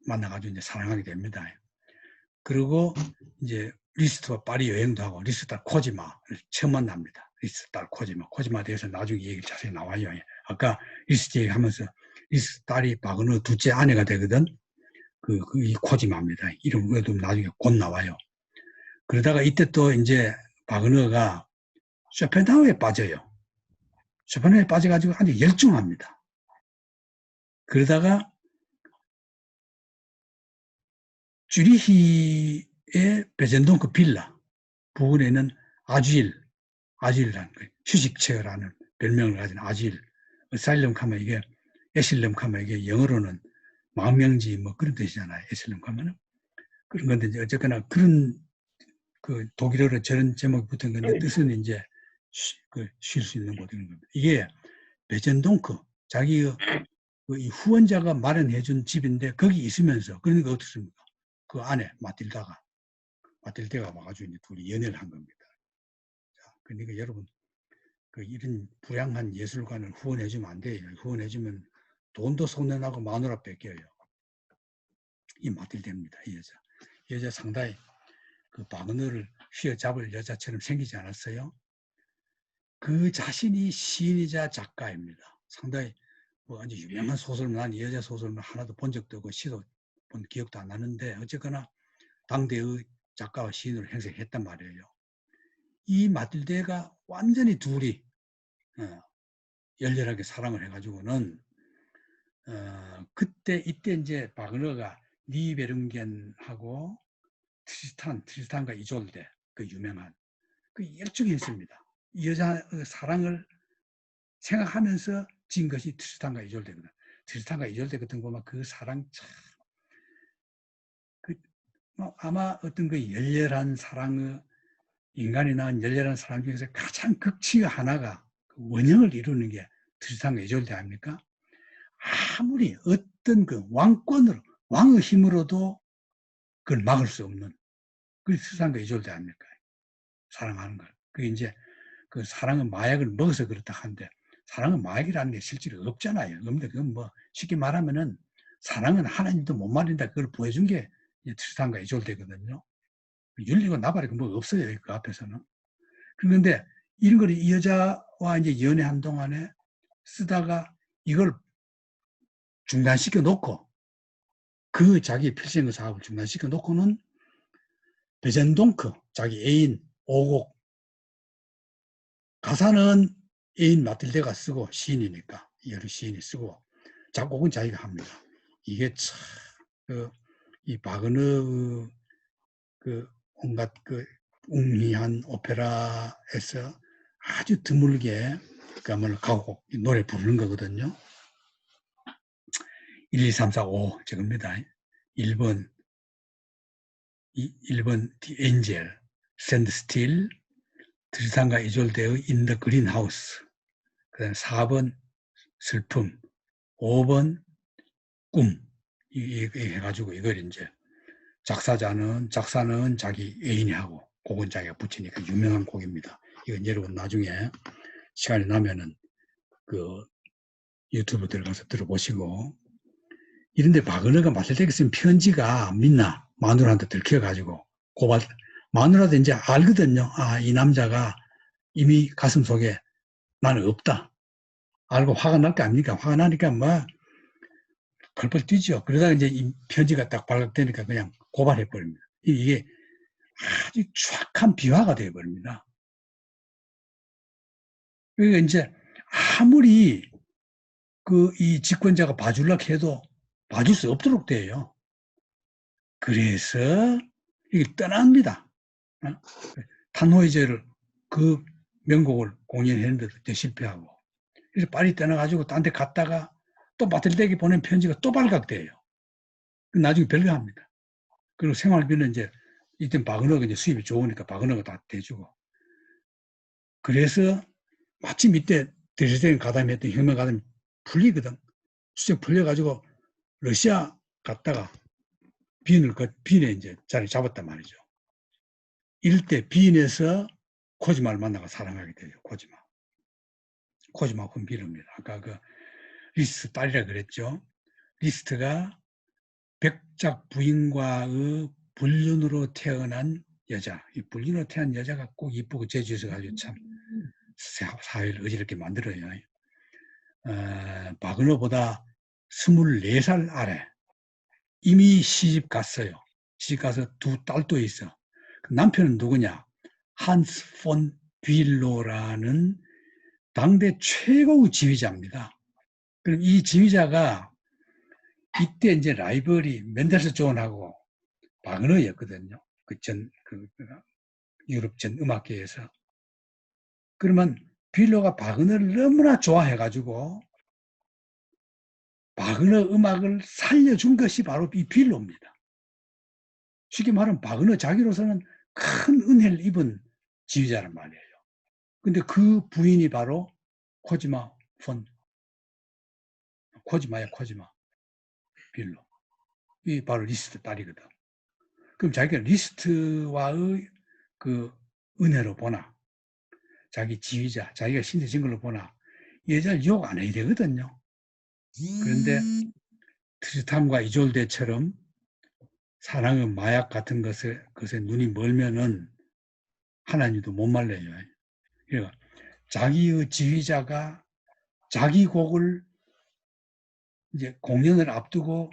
만나가지고 이제 사랑하게 됩니다. 그리고 이제 리스트와 파리 여행도 하고 리스트 딸 코지마를 처음 만납니다. 리스트 딸 코지마에 대해서 나중에 얘기 자세히 나와요. 아까 리스트 얘기하면서 리스트 딸이 바그너 둘째 아내가 되거든. 이 코지마입니다. 이름 외도 나중에 곧 나와요. 그러다가 이때 또 이제 바그너가 쇼펜하우에 빠져요. 쇼펜하우에 빠져가지고 아주 열중합니다. 그러다가 쥐리히의 베젠동크 빌라 부근에는 아질이라는 거예요. 휴식처라는 별명을 가진 아질. 어사일럼 카면 이게 에실럼 카면 이게 영어로는 망명지 뭐 그런 뜻이잖아요. 에실럼 카면은 그런 건데 이제 어쨌거나 그런 독일어로 저런 제목이 붙은 건데 뜻은 이제 쉴 수 있는 곳 이런 겁니다. 이게 베젠동크 자기 이 후원자가 마련해준 집인데 거기 있으면서 그러니까 어떻습니까? 그 안에 마틸데가 와가지고 이제 둘이 연애를 한 겁니다. 자, 그러니까 여러분 이런 불량한 예술관을 후원해주면 안 돼요. 후원해주면 돈도 손해나고 마누라 뺏겨요. 이 마틸데입니다. 이 여자 상당히 그 바그너를 휘어잡을 여자처럼 생기지 않았어요? 그 자신이 시인이자 작가입니다. 상당히 아주 유명한 소설만, 난 이 여자 소설만 하나도 본 적도 없고 시도 본 기억도 안 나는데 어쨌거나 당대의 작가와 시인으로 행세했단 말이에요. 이 마틸데가 완전히 둘이 열렬하게 사랑을 해가지고는 이때 이제 바그너가 니베룽겐하고 트리스탄과 이졸데 그 유명한 열중이 있습니다. 이 여자 사랑을 생각하면서 진 것이 트리스탄과 이졸데거든. 트리스탄과 이졸데 같은 거 보면 그 사랑 참 아마 어떤 열렬한 사랑의 인간이 낳은 열렬한 사랑 중에서 가장 극치의 하나가 원형을 이루는 게 트리스탄과 이졸데 아닙니까? 아무리 어떤 그 왕권으로, 왕의 힘으로도 그걸 막을 수 없는, 그게 트리스탄과 이졸데 아닙니까? 사랑하는 걸. 그게 이제 그 사랑은 마약을 먹어서 그렇다 한데, 사랑은 마약이라는 게 실제로 없잖아요. 없는데 그건 뭐 쉽게 말하면은 사랑은 하나님도 못 말린다. 그걸 보여준 게 트리스탄과 이졸데거든요. 윤리고 나발이고 뭐 없어요. 그 앞에서는. 그런데 이런 걸 이 여자와 이제 연애한 동안에 쓰다가 이걸 중단시켜 놓고 그 자기 필생의 사업을 중단시켜 놓고는 베젠동크 자기 애인 오곡 가사는 애인 마틸데가 쓰고 시인이니까 여러 시인이 쓰고 작곡은 자기가 합니다. 이게 참 이 바그너 그 온갖 그 웅희한 오페라에서 아주 드물게 그야말로 가곡 노래 부르는 거거든요. 1, 2, 3, 4, 5 저겁니다. 1번 The Angel, Stand Still, 트리스탄과 이졸데의 In the Greenhouse, 그 다음 4번 슬픔, 5번 꿈, 이 해가지고 이걸 이제 작사는 자기 애인이 하고 곡은 자기가 붙이니까 유명한 곡입니다. 이건 여러분 나중에 시간이 나면은 그 유튜브 들어가서 들어보시고 이런데 바그너가 마틸다에게 쓴 편지가 믿나 마누라한테 들켜가지고 고발 마누라도 이제 알거든요. 아, 이 남자가 이미 가슴 속에 나는 없다. 알고 화가 날 거 아닙니까? 화가 나니까 뭐 펄펄 뛰죠. 그러다가 이제 이 편지가 딱 발각되니까 그냥 고발해버립니다. 이게 아주 추악한 비화가 되어버립니다. 그러니까 이제 아무리 이 집권자가 봐주려고 해도 봐줄 수 없도록 돼요. 그래서 이게 떠납니다. 탄호이제를 그 명곡을 공연했는데도 실패하고 그래서 빨리 떠나가지고 딴 데 갔다가 또 마틸다에게 보낸 편지가 또 발각돼요. 나중에 별거합니다. 그리고 생활비는 이제 이때 바그너가 이제 수입이 좋으니까 바그너가 다 대주고 그래서 마침 이때 드레스덴 가담했던 혁명 가담이 풀리거든. 수정 풀려가지고 러시아 갔다가 빈에 이제 자리 잡았단 말이죠. 이럴 때 빈에서 코지마를 만나가 사랑하게 되죠. 코지마 홈비르입니다. 아까 그 리스트 딸이라 그랬죠. 리스트가 백작 부인과의 불륜으로 태어난 여자. 이 불륜으로 태어난 여자가 꼭 이쁘고 재주있어 가지고 참 사회를 어지럽게 만들어요. 바그너보다 24살 아래. 이미 시집 갔어요. 시집 가서 두 딸도 있어. 남편은 누구냐? 한스 폰 뷔로라는 당대 최고의 지휘자입니다. 그럼 이 지휘자가 이때 이제 라이벌이 멘델스 존하고 바그너였거든요. 유럽 전 음악계에서. 그러면 뷔로가 바그너를 너무나 좋아해가지고 바그너 음악을 살려준 것이 바로 이 뷔로입니다. 쉽게 말하면 바그너 자기로서는 큰 은혜를 입은 지휘자란 말이에요. 근데 그 부인이 바로 코지마 빌로. 이 바로 리스트 딸이거든. 그럼 자기가 리스트와의 그 은혜로 보나, 자기 지휘자, 자기가 신세진 걸로 보나, 이 여자를 욕 안 해야 되거든요. 그런데 트리스탄과 이졸데처럼 사랑의 마약 같은 것에 눈이 멀면은 하나님도 못 말려요. 그러니까 자기의 지휘자가 자기 곡을 이제 공연을 앞두고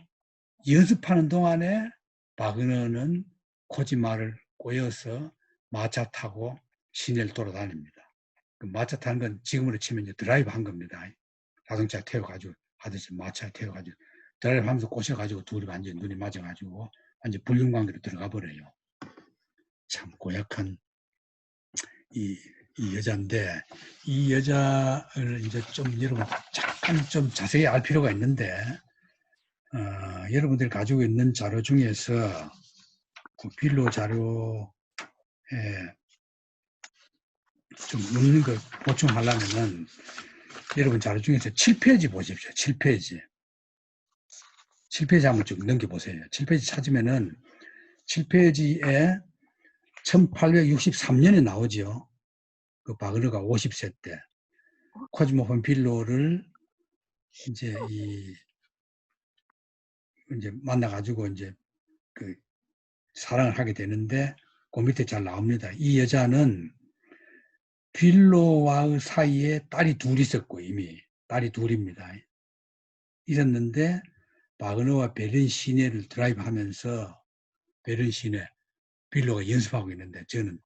연습하는 동안에 바그너는 코지마를 꼬여서 마차 타고 시내를 돌아다닙니다. 그 마차 타는 건 지금으로 치면 이제 드라이브 한 겁니다. 자동차 태워가지고 하듯이 마차 태워가지고 드라이브 하면서 꼬셔가지고 둘이 완전히 눈이 맞아가지고 완전 불륜관계로 들어가 버려요. 참 고약한 이 여자인데 이 여자를 이제 좀 여러분 잠깐 좀 자세히 알 필요가 있는데 여러분들이 가지고 있는 자료 중에서 그 빌로 자료에 좀 묻는 거 보충하려면은 여러분 자료 중에서 7페이지 보십시오. 7페이지. 7페이지 한번 좀 넘겨보세요. 7페이지 찾으면은 7페이지에 1863년에 나오지요. 그 바그너가 50세 때 코지모 폰필로를 이제 이제 만나가지고 이제 그 사랑을 하게 되는데 그 밑에 잘 나옵니다. 이 여자는 필로와의 사이에 딸이 둘 있었고 이미 딸이 둘입니다. 있었는데 바그너와 베른 시내를 드라이브하면서 베른 시내 필로가 연습하고 있는데 저는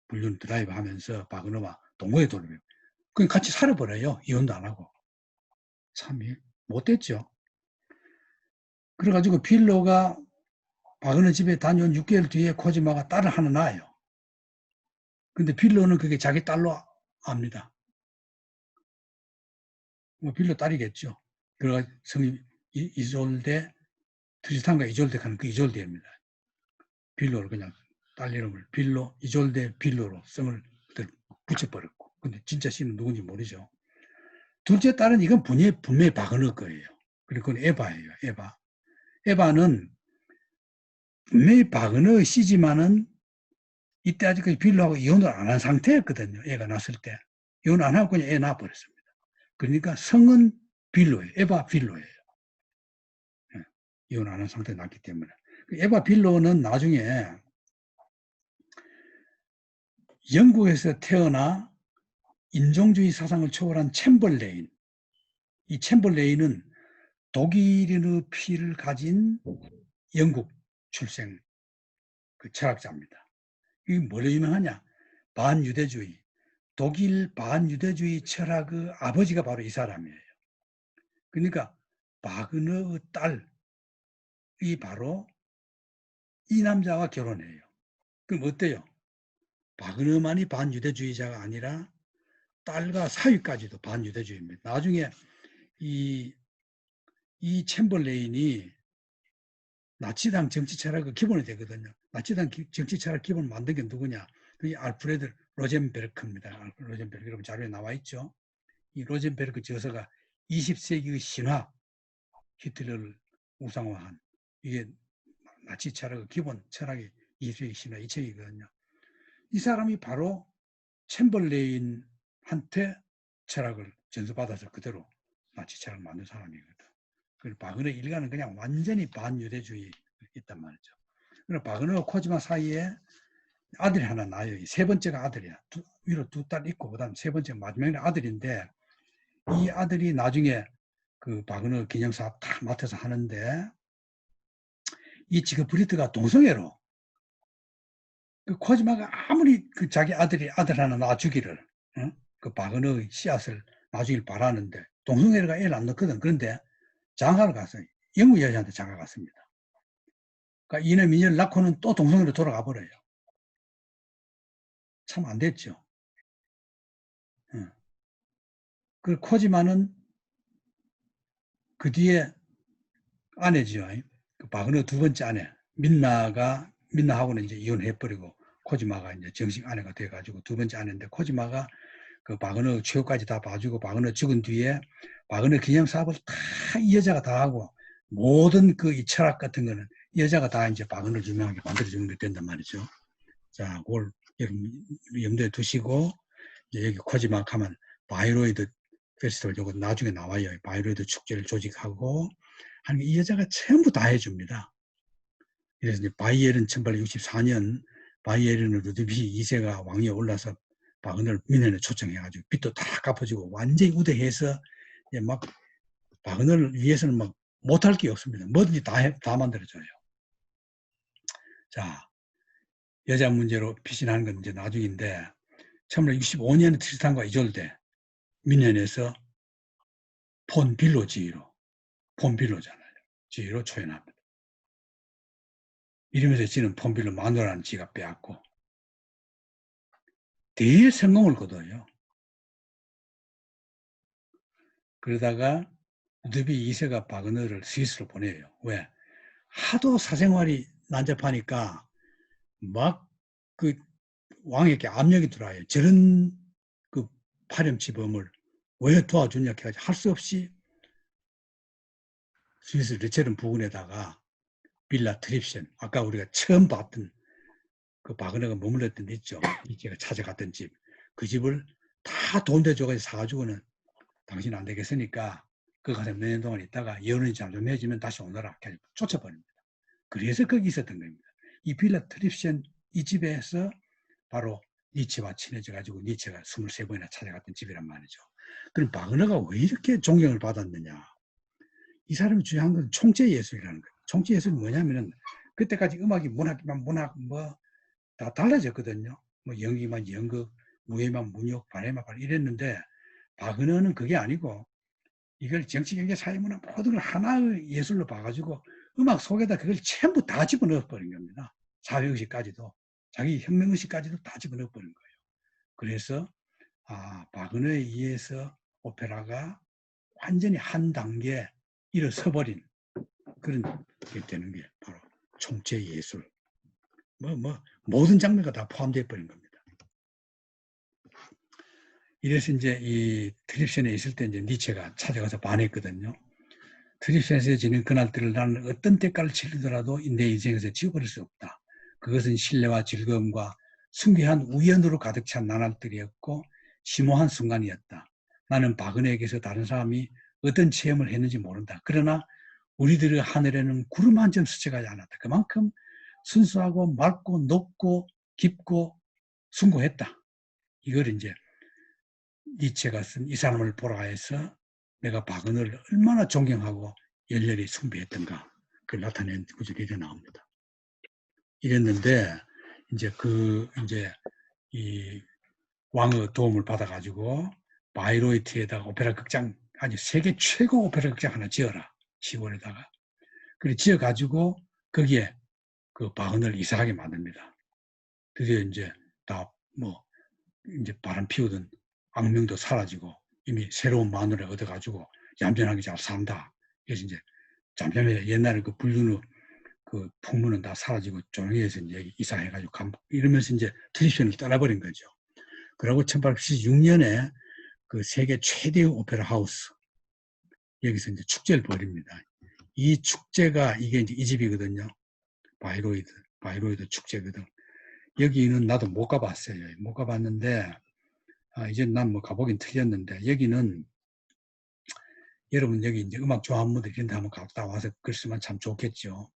불륜 드라이브하면서 바그너와 동거에 돌입해요. 그냥 같이 살아버려요. 이혼도 안 하고. 참 못됐죠. 그래가지고 필로가 바그너 집에 다녀온 6개월 뒤에 코지마가 딸을 하나 낳아요. 근데 필로는 그게 자기 딸로 압니다. 뭐 필로 딸이겠죠. 그래가 성이 이졸데 트리스탄과 이졸데 하는 그 이졸데입니다. 필로를 그냥 딸 이름을 필로 이졸데 필로로 성을 붙여버렸고. 근데 진짜 씨는 누군지 모르죠. 둘째 딸은 이건 분명히 바그너 거예요. 그리고 그건 에바예요. 에바는 분명히 바그너의 씨지만은 이때 아직까지 필로하고 이혼을 안 한 상태였거든요. 애가 낳았을 때. 이혼 안 하고 그냥 애 낳아버렸습니다. 그러니까 성은 빌로예요. 에바 빌로예요. 이혼 안 한 상태에 낳기 때문에. 에바 빌로는 나중에 영국에서 태어나 인종주의 사상을 초월한 챔벌레인. 이 챔벌레인은 독일인의 피를 가진 영국 출생 그 철학자입니다. 이게 뭐로 유명하냐? 반유대주의. 독일 반유대주의 철학의 아버지가 바로 이 사람이에요. 그러니까 바그너의 딸이 바로 이 남자와 결혼해요. 그럼 어때요? 바그너만이 반유대주의자가 아니라 딸과 사위까지도 반유대주의입니다. 나중에 이 챔벌레인이 나치당 정치 철학의 기본이 되거든요. 나치당 정치 철학 기본을 만든 게 누구냐? 그게 알프레드 로젠베르크입니다. 로젠베르크 여러분 자료에 나와 있죠. 이 로젠베르크 저서가 20세기의 신화, 히틀러를 우상화한 이게 나치 철학의 기본 철학이 20세기 신화 이 책이거든요. 이 사람이 바로 챔벌레인한테 철학을 전수받아서 그대로 나치 철학을 만든 사람이거든. 그리고 바그너 일가는 그냥 완전히 반유대주의 있단 말이죠. 그리고 바그너와 코지마 사이에 아들이 하나 낳아요. 세 번째가 아들이야. 위로 두 딸 있고 그다음 세 번째 마지막에 아들인데 이 아들이 나중에 그 바그너 기념사업 다 맡아서 하는데 이 지그프리트가 동성애로 그 코지마가 아무리 그 자기 아들 하나 낳아주기를 그 바그너의 씨앗을 놔주길 바라는데 동성애가 애를 안 낳거든. 그런데 장가를 갔어요. 영국 여자한테 장가 갔습니다. 그러니까 이놈 인연을 낳고는 또 동성애로 돌아가 버려요. 참 안 됐죠. 그 코지마는 그 뒤에 아내지요. 그 바그너 두 번째 아내 민나하고는 이제 이혼해버리고 코지마가 이제 정식 아내가 돼가지고 두 번째 아내인데 코지마가 그 바그너 취업까지 다 봐주고 바그너 죽은 뒤에 바그너 기념사업을 다 이 여자가 다 하고 모든 그 이 철학 같은 거는 이 여자가 다 이제 바그너를 유명하게 만들어주는 게 된단 말이죠. 자, 그걸 염두에 두시고 이제 여기 코지마 가면 바이로이드 페스티벌 요거 나중에 나와요. 바이로이드 축제를 조직하고 하는 이 여자가 전부 다 해줍니다. 그래서 이제 바이에른 1864년 바이에른의 루드비 2세가 왕위에 올라서 바그너를 민현에 초청해가지고 빚도 다 갚아주고 완전히 우대해서 막 바그너를 위해서는 막 못할 게 없습니다. 뭐든지 다 만들어줘요. 자, 여자 문제로 피신하는 건 이제 나중인데 1965년에 트리스탄과 이졸데 민현에서 폰빌로 지휘로 폰빌로잖아요. 지휘로 초연합니다. 이러면서 지는 폰빌로 마누라는 지가 빼앗고 대성공을 거둬요. 그러다가 루드비 2세가 바그너를 스위스로 보내요. 왜? 하도 사생활이 난잡하니까 막 그 왕에게 압력이 들어와요. 저런 그 파렴치범을 왜 도와주냐 해가지고 할 수 없이 스위스 르체른 부근에다가 빌라 트립션, 아까 우리가 처음 봤던 그 바그너가 머물렀던 데 있죠. 제가 찾아갔던 집. 그 집을 다 돈 대줘가지고 사가지고는 당신 안 되겠으니까 그 가서 몇 년 동안 있다가 여론이 좀 해지면 다시 오너라. 그냥 쫓아버립니다. 그래서 거기 있었던 겁니다. 이 빌라 트립션 이 집에서 바로 니체와 친해져가지고 니체가 23번이나 찾아갔던 집이란 말이죠. 그럼 바그너가 왜 이렇게 존경을 받았느냐. 이 사람이 중요한 건 총체 예술이라는 거예요. 총체 예술이 뭐냐면은 그때까지 음악이 문학이만 문학 뭐 다 달라졌거든요. 뭐 연기만 연극, 무예만 문역, 발레만 발레 이랬는데 바그너는 그게 아니고 이걸 정치, 경제, 사회, 문화 모든 걸 하나의 예술로 봐가지고 음악 속에다 그걸 전부 다 집어넣어 버린 겁니다. 사회의식까지도 자기 혁명의식까지도 다 집어넣어 버린 거예요. 그래서 바그너에 의해서 오페라가 완전히 한 단계 일어서버린 그런 게 되는 게 바로 총체 예술. 모든 장르가 다 포함되어 버린 겁니다. 이래서 이제 이 트립션에 있을 때 이제 니체가 찾아가서 반했거든요. 트립션에서 지낸 그날들을 나는 어떤 대가를 치르더라도 내 인생에서 지워버릴 수 없다. 그것은 신뢰와 즐거움과 순귀한 우연으로 가득 찬 나날들이었고 심오한 순간이었다. 나는 바그너에게서 다른 사람이 어떤 체험을 했는지 모른다. 그러나 우리들의 하늘에는 구름 한 점 스쳐가지 않았다. 그만큼 순수하고 맑고 높고 깊고 숭고했다. 이걸 이제 니체가 쓴 이 사람을 보라 해서 내가 바그너를 얼마나 존경하고 열렬히 숭배했던가 그걸 나타낸 구절이 이래 나옵니다. 이랬는데 이제 이 왕의 도움을 받아가지고 바이로이트에다가 오페라 극장 아주 세계 최고 오페라 극장 하나 지어라 시골에다가 그래 지어가지고 거기에 그 바그너를 이사하게 만듭니다. 드디어 이제 다 이제 바람 피우던 악명도 사라지고 이미 새로운 마누라 얻어가지고 얌전하게 잘 산다. 그래서 이제 잠잠해 옛날에 그 불륜의 그 풍문은 다 사라지고 조용히해서 이제 이사해가지고 이러면서 이제 트립션을 떠나버린 거죠. 그리고 1876년에 그 세계 최대의 오페라 하우스 여기서 이제 축제를 벌입니다. 이 축제가 이게 이제 이 집이거든요. 바이로이드 축제거든. 여기는 나도 못 가봤어요. 못 가봤는데 이제 난 뭐 가보긴 틀렸는데 여기는 여러분 여기 이제 음악 좋아하는 분들 이런 데 한번 갔다 와서 글 쓰면 참 좋겠죠.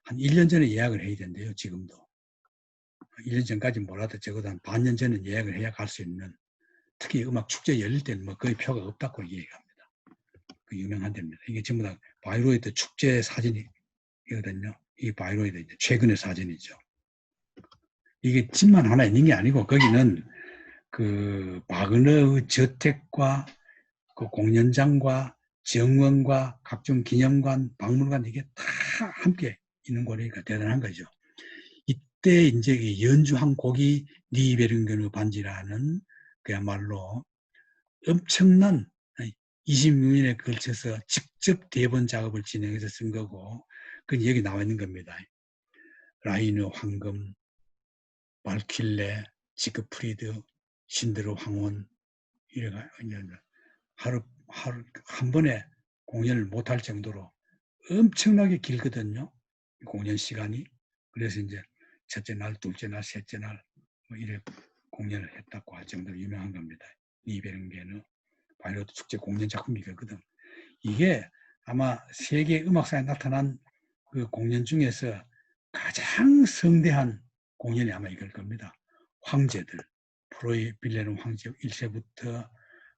한 1년 전에 예약을 해야 된대요. 지금도. 1년 전까지 몰라도 적어도 한 반년 전에 예약을 해야 갈 수 있는 특히 음악 축제 열릴 때는 뭐 거의 표가 없다고 얘기합니다. 그 유명한 데입니다. 이게 전부 다 바이로이드 축제 사진이거든요. 이 바이로이드 이제 최근의 사진이죠. 이게 집만 하나 있는 게 아니고 거기는 그 바그너의 저택과 그 공연장과 정원과 각종 기념관, 박물관 이게 다 함께 있는 거니까 대단한 거죠. 이때 이제 연주한 곡이 니베링겐의 반지라는 그야말로 엄청난 26년에 걸쳐서 직접 대본 작업을 진행해서 쓴 거고 그건 여기 나와 있는 겁니다. 라이너 황금, 발킬레, 지그프리드, 신드로 황혼 이래가 하루 한 번에 공연을 못할 정도로 엄청나게 길거든요. 공연 시간이. 그래서 이제 첫째 날, 둘째 날, 셋째 날 뭐 이래 공연을 했다고 할 정도로 유명한 겁니다. 니베링겐의 바이로이트 축제 공연 작품이거든. 이게 아마 세계 음악사에 나타난 그 공연 중에서 가장 성대한 공연이 아마 이걸 겁니다. 황제들, 프로이 빌레는 황제 1세부터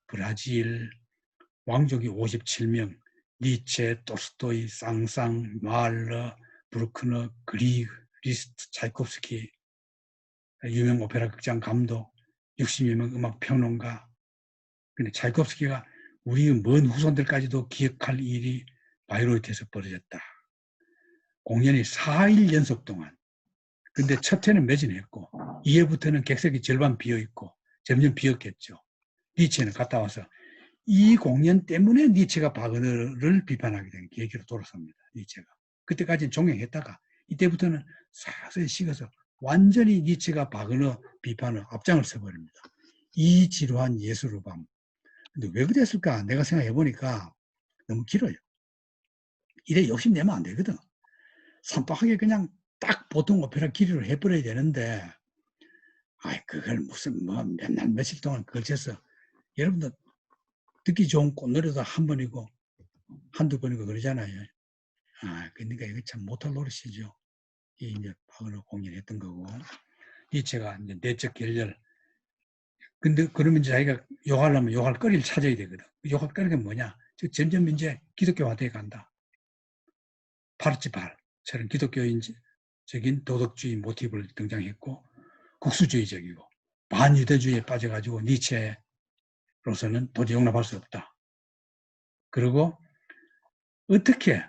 브라질, 왕족이 57명, 니체, 토스토이, 쌍쌍, 마을러, 브루크너, 그리그, 리스트, 차이콥스키, 유명 오페라 극장 감독, 60여 명 음악 평론가. 근데 차이콥스키가 우리 먼 후손들까지도 기억할 일이 바이로이트에서 벌어졌다. 공연이 4일 연속 동안. 근데 첫 회는 매진했고 2회부터는 객석이 절반 비어있고 점점 비었겠죠. 니체는 갔다 와서 이 공연 때문에 니체가 바그너를 비판하게 된 계기로 돌아섭니다. 니체가. 그때까지는 존경했다가 이때부터는 사서히 식어서 완전히 니체가 바그너 비판을 앞장을 서버립니다. 이 지루한 예술의 밤. 근데 왜 그랬을까? 내가 생각해 보니까 너무 길어요. 이래 욕심내면 안 되거든. 산박하게 그냥 딱 보통 오페라 길이로 해버려야 되는데, 그걸 무슨 뭐 몇 날 며칠 동안 걸쳐서 여러분들 듣기 좋은 꽃노래도 한 번이고 한두 번이고 그러잖아요. 그러니까 이거 참 못할 노릇이죠. 이 이제 바그너 공연했던 거고, 니체가 이제 내적 결렬. 근데 그러면 이제 자기가 욕하려면 욕할 거리를 찾아야 되거든. 욕할 거리가 뭐냐? 즉 점점 이제 기독교화돼 간다. 파르치발처럼 기독교인적인 도덕주의 모티브를 등장했고, 국수주의적이고 반유대주의에 빠져가지고 니체로서는 도저히 용납할 수 없다. 그리고 어떻게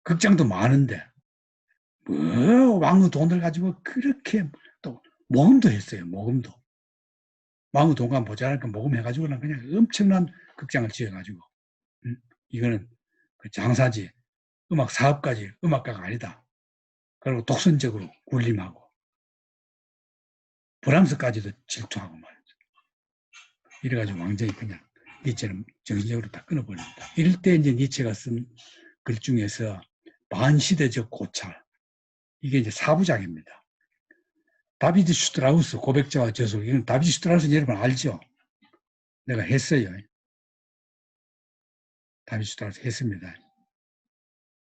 극장도 많은데 뭐 왕의 돈을 가지고 그렇게 또 모금도 했어요. 모금도. 왕의 돈과 모자랄까 모금해가지고는 그냥 엄청난 극장을 지어가지고 이거는 그 장사지 음악 사업까지 음악가가 아니다. 그리고 독선적으로 군림하고 브람스까지도 질투하고 말이죠. 이래가지고 완전히 그냥 니체는 정신적으로 다 끊어버립니다. 이럴 때 이제 니체가 쓴 글 중에서 반시대적 고찰, 이게 이제 4부작입니다. 다비드 슈트라우스 고백자와 저술, 이건 다비드 슈트라우스 여러분 알죠? 내가 했어요. 다비드 슈트라우스 했습니다.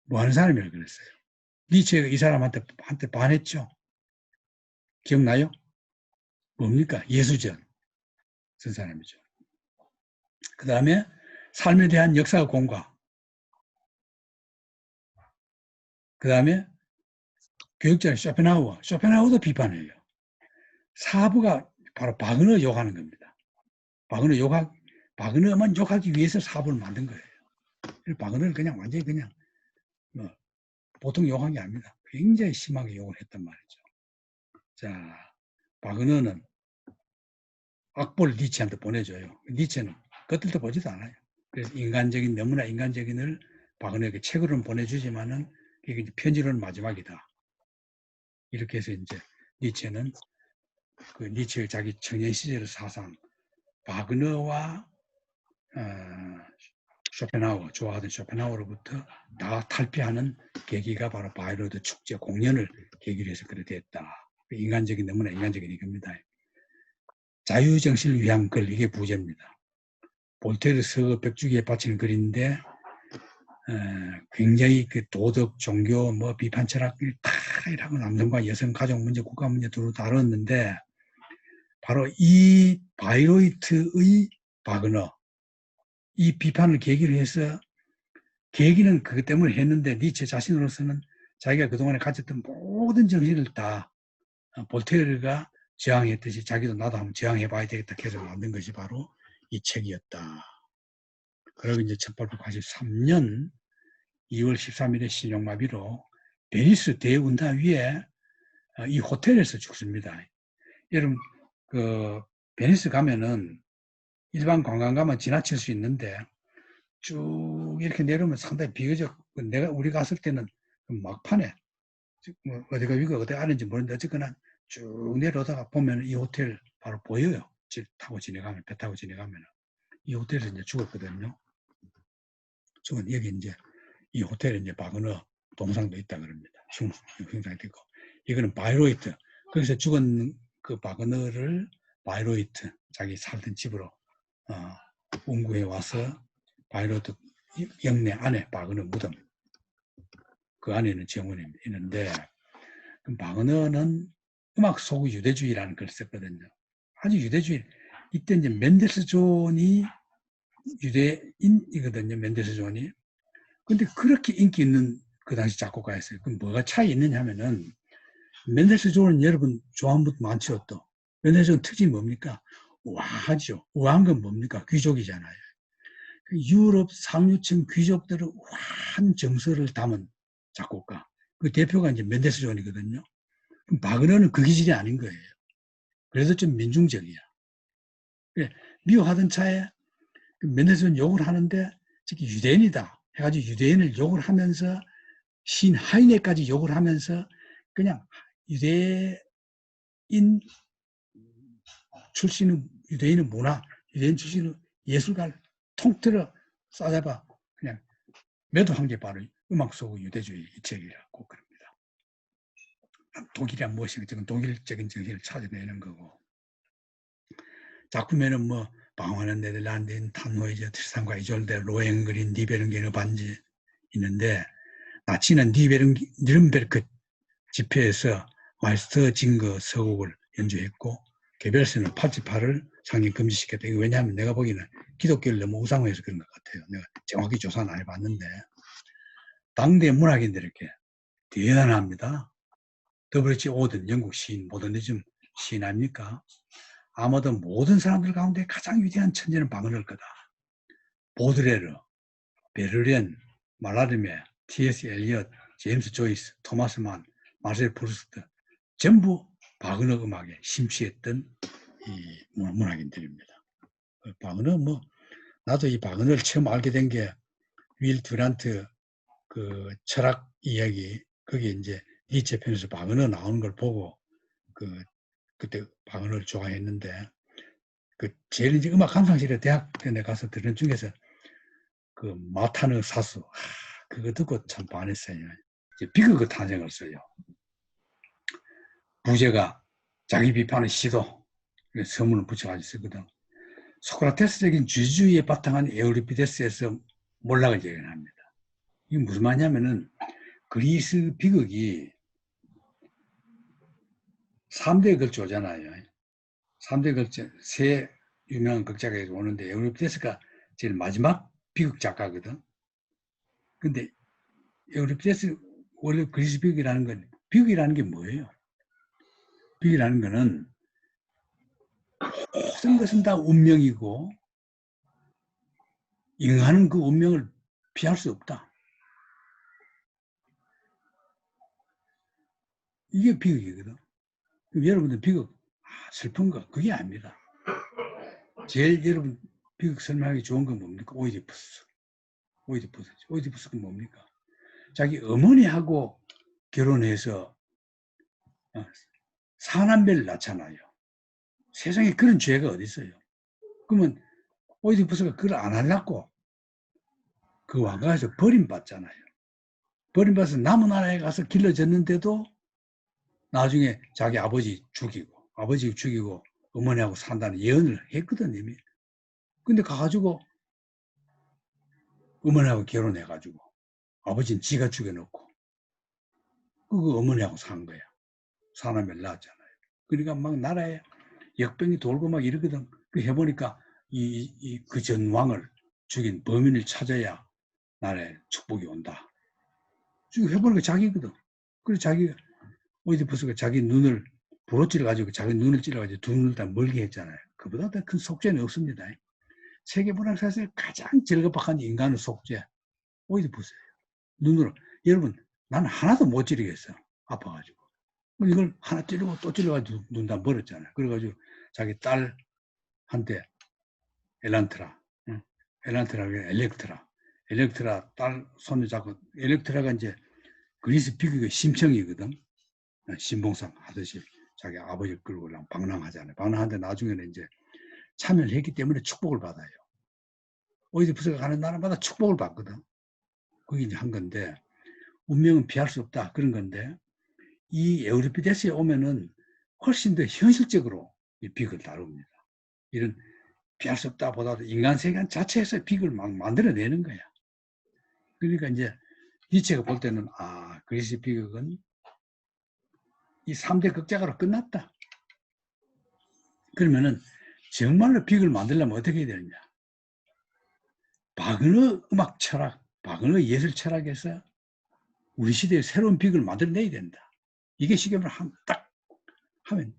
뭐 하는 사람이라고 그랬어요. 니체가 이 사람한테 반했죠? 기억나요? 뭡니까? 예수전 쓴 사람이죠. 그 다음에 삶에 대한 역사 공과, 그 다음에 교육자 쇼펜하우어도 비판해요. 4부가 바로 바그너 욕하는 겁니다. 바그너만 욕하기 위해서 4부를 만든 거예요. 바그너를 그냥 완전히 그냥 뭐 보통 욕한 게 아닙니다. 굉장히 심하게 욕을 했단 말이죠. 자, 바그너는 악보를 니체한테 보내줘요. 니체는 겉들도 보지도 않아요. 그래서 너무나 인간적인을 바그너에게 책으로는 보내주지만은 이게 편지로는 마지막이다. 이렇게 해서 이제 니체는 그 니체의 자기 청년 시절의 사상, 바그너와 쇼펜하우어, 좋아하던 쇼펜하우어로부터 다 탈피하는 계기가 바로 바이로드 축제 공연을 계기로 해서 그래 됐다. 너무나 인간적인 이겁니다. 자유정신을 위한 글, 이게 부제입니다. 볼테르 서거 벽주기에 바치는 글인데 굉장히 그 도덕, 종교, 비판 철학을 다 이라고 남성과 여성, 가족 문제, 국가 문제 두루 다뤘는데 바로 이 바이로이트의 바그너, 이 비판을 계기로 해서 계기는 그것 때문에 했는데 니체 자신으로서는 자기가 그동안에 가졌던 모든 정신을 다 볼테르가 저항했듯이 자기도 나도 한번 저항해봐야 되겠다 해서 만든 것이 바로 이 책이었다. 그리고 이제 1883년 2월 13일에 신용마비로 베니스 대운다 위에 이 호텔에서 죽습니다. 여러분 그 베니스 가면은 일반 관광가만 지나칠 수 있는데 쭉 이렇게 내려오면 상당히 비교적 우리 갔을 때는 막판에 어디가 위가 어디 아래인지 모르는데 어쨌거나 쭉 내려오다가 보면 이 호텔 바로 보여요. 배 타고 지나가면 이 호텔에서 이제 죽었거든요. 죽은 여기 이제 이 호텔에 이제 바그너 동상도 있다 그럽니다. 흉상이 있고 이거는 바이로이트. 거기서 죽은 그 바그너를 바이로이트 자기 살던 집으로 운구해 와서 바이로이트 영내 안에 바그너 무덤 그 안에는 정원이 있는데 바그너는 음악 속의 유대주의라는 글을 썼거든요. 아주 유대주의. 이때 이제 멘델스존이 유대인이거든요. 멘델스존이. 근데 그렇게 인기 있는 그 당시 작곡가였어요. 그럼 뭐가 차이 있느냐 하면은 멘델스존은 여러분 좋아하는 분도 많죠. 또 멘델스존 특징이 뭡니까? 우아하죠. 우아한 건 뭡니까? 귀족이잖아요. 유럽 상류층 귀족들의 우아한 정서를 담은 작곡가. 그 대표가 이제 멘델스존이거든요. 그럼 바그너는 그 기질이 아닌 거예요. 그래서 좀 민중적이야. 미워하던 차에 멘델스존 욕을 하는데 특히 유대인이다 해가지고 유대인을 욕을 하면서 신 하이네까지 욕을 하면서 그냥 유대 출신의 유대인의 문화, 유대인 출신의 예술가를 통틀어 싸잡아 그냥 매도한 게 바로 음악 속 유대주의 이 책이라고 그럽니다. 독일이란 무엇이고 지금 독일적인 정신을 찾아내는 거고, 작품에는 뭐 방황하는 네덜란드인 탄호이저, 트리산과 이졸데, 로엥그린, 니베르겐의 반지 있는데, 나치는 니른베르크 집회에서 마이스터 징거 서곡을 연주했고, 개별스는 88을 상영 금지시켰다. 이거 왜냐하면 내가 보기에는 기독교를 너무 우상화해서 그런 것 같아요. 내가 정확히 조사는 안 해봤는데, 당대 문학인들에게 대단합니다. 더블리치 오든 영국 시인, 모더니즘 시인 아닙니까? 아마도 모든 사람들 가운데 가장 위대한 천재는 바그너일 거다. 보드레르, 베르렌, 말라르메, T.S. 엘리엇, 제임스 조이스, 토마스 만, 마셀 프루스트 전부 바그너 음악에 심취했던 이 문학인들입니다. 바그너 뭐 나도 이 바그너를 처음 알게 된 게 윌 듀란트 그 철학 이야기, 거기에 이제 니체 편에서 바그너 나오는 걸 보고 그때 바그너를 좋아했는데, 그 제일 이제 음악 감상실에 대학 때 가서 들은 중에서 그 마타르 사수, 그거 듣고 참 반했어요. 이제 비극의 탄생을 써요. 부제가 자기 비판의 시도, 서문을 붙여가지고 쓰거든. 소크라테스적인 주주의에 바탕한 에우리피데스에서 몰락을 예견합니다. 이게 무슨 말이냐면은 그리스 비극이 3대 걸쳐 오잖아요. 3대 걸쳐 세 유명한 극작가에서 오는데 에우리피데스가 제일 마지막 비극 작가거든. 근데 에우리피데스 원래 그리스 비극이라는 건, 비극이라는 게 뭐예요? 비극이라는 거는 모든 것은 다 운명이고 인간은 그 운명을 피할 수 없다. 이게 비극이거든. 여러분들 비극 슬픈 거 그게 아닙니다. 제일 여러분 비극 설명하기 좋은 건 뭡니까? 오이디푸스. 오이디푸스가 뭡니까? 자기 어머니하고 결혼해서 사남매를 낳잖아요. 세상에 그런 죄가 어디 있어요? 그러면 오이디푸스가 그걸 안 하려고 그 왕가에서 버림받잖아요. 버림받아서 남은 나라에 가서 길러졌는데도 나중에 자기 아버지 죽이고 어머니하고 산다는 예언을 했거든 이미. 근데 가가지고 어머니하고 결혼해가지고 아버지는 지가 죽여놓고 그 어머니하고 산 거야. 사남매를 낳았잖아요. 그러니까 막 나라에 역병이 돌고 막 이러거든. 그 해보니까 그 전왕을 죽인 범인을 찾아야 나라에 축복이 온다. 지금 해보니까 자기거든. 그래서 자기가 오이디푸스가 자기 눈을 부러뜨려가지고 자기 눈을 찔러가지고 두 눈을 다 멀게 했잖아요. 그보다 더 큰 속죄는 없습니다. 세계 문학사에서 가장 절급박한 인간의 속죄 오이디푸스예요. 눈으로. 여러분 나는 하나도 못 찌르겠어. 아파가지고. 이걸 하나 찌르고 또 찌르가지고 눈 다 멀었잖아요. 그래가지고 자기 딸한테 엘란트라, 엘렉트라 딸 손을 잡고, 엘렉트라가 이제 그리스 비극의 심청이거든. 신봉상 하듯이 자기 아버지를 끌고 방랑하잖아요. 방랑하는데 나중에는 이제 참여를 했기 때문에 축복을 받아요. 오이디푸스가 가는 나라마다 축복을 받거든. 그게 이제 한 건데, 운명은 피할 수 없다. 그런 건데, 이 에우리피데스에 오면은 훨씬 더 현실적으로 이 비극을 다룹니다. 이런 피할 수 없다 보다도 인간 세계 자체에서 비극을 막 만들어내는 거야. 그러니까 이제 니체가 볼 때는 그리스 비극은 이 3대 극작가로 끝났다. 그러면은 정말로 비극을 만들려면 어떻게 해야 되느냐. 바그너 음악 철학, 바그너 예술 철학에서 우리 시대의 새로운 비극을 만들어내야 된다. 이게 시계를 딱 하면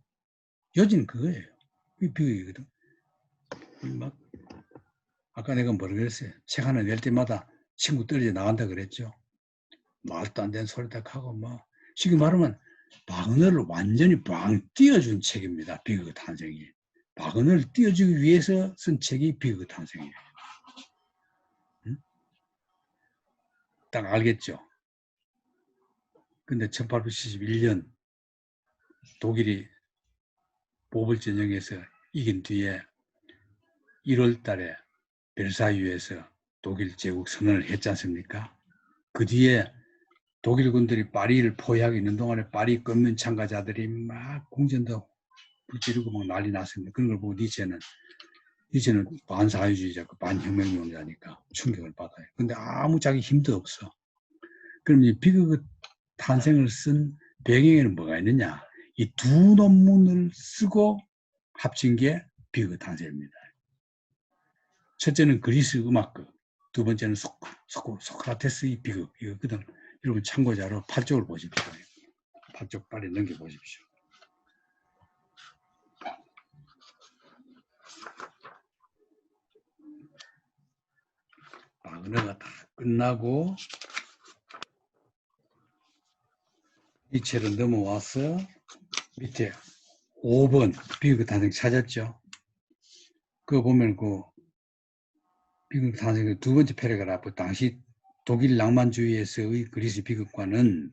요지는 그거예요. 이 비극이거든. 막 아까 내가 뭐라 그랬어요. 책 하나 낼 때마다 친구 떨어져 나간다 그랬죠. 말도 안 되는 소리 딱 하고 뭐 쉽게 말하면 바그너를 완전히 빵 띄워준 책입니다. 비극의 탄생이. 바그너를 띄워주기 위해서 쓴 책이 비극의 탄생이에요. 응? 딱 알겠죠? 근데 1871년 독일이 보벌 전쟁에서 이긴 뒤에 1월 달에 벨사유에서 독일 제국 선언을 했지 않습니까? 그 뒤에 독일군들이 파리를 포위하고 있는 동안에 파리革命 참가자들이 막 궁전도 불지르고 막 난리 났습니다. 그런 걸 보고 니체는 반사회주의자고 반혁명론자니까 충격을 받아요. 근데 아무 자기 힘도 없어. 그럼 이 비극의 탄생을 쓴 배경에는 뭐가 있느냐? 이 두 논문을 쓰고 합친 게 비극의 탄생입니다. 첫째는 그리스 음악극, 두 번째는 소크라테스의 비극. 이거거든. 여러분 참고자로 8쪽을 보십시오. 8쪽 빨리 넘겨보십시오. 바그너가 다 끝나고 니체로 넘어와서 밑에 5번 비극 탄생 찾았죠. 그거 보면 그 비극 탄생의 두 번째 패러그래프, 당시 독일 낭만주의에서의 그리스 비극과는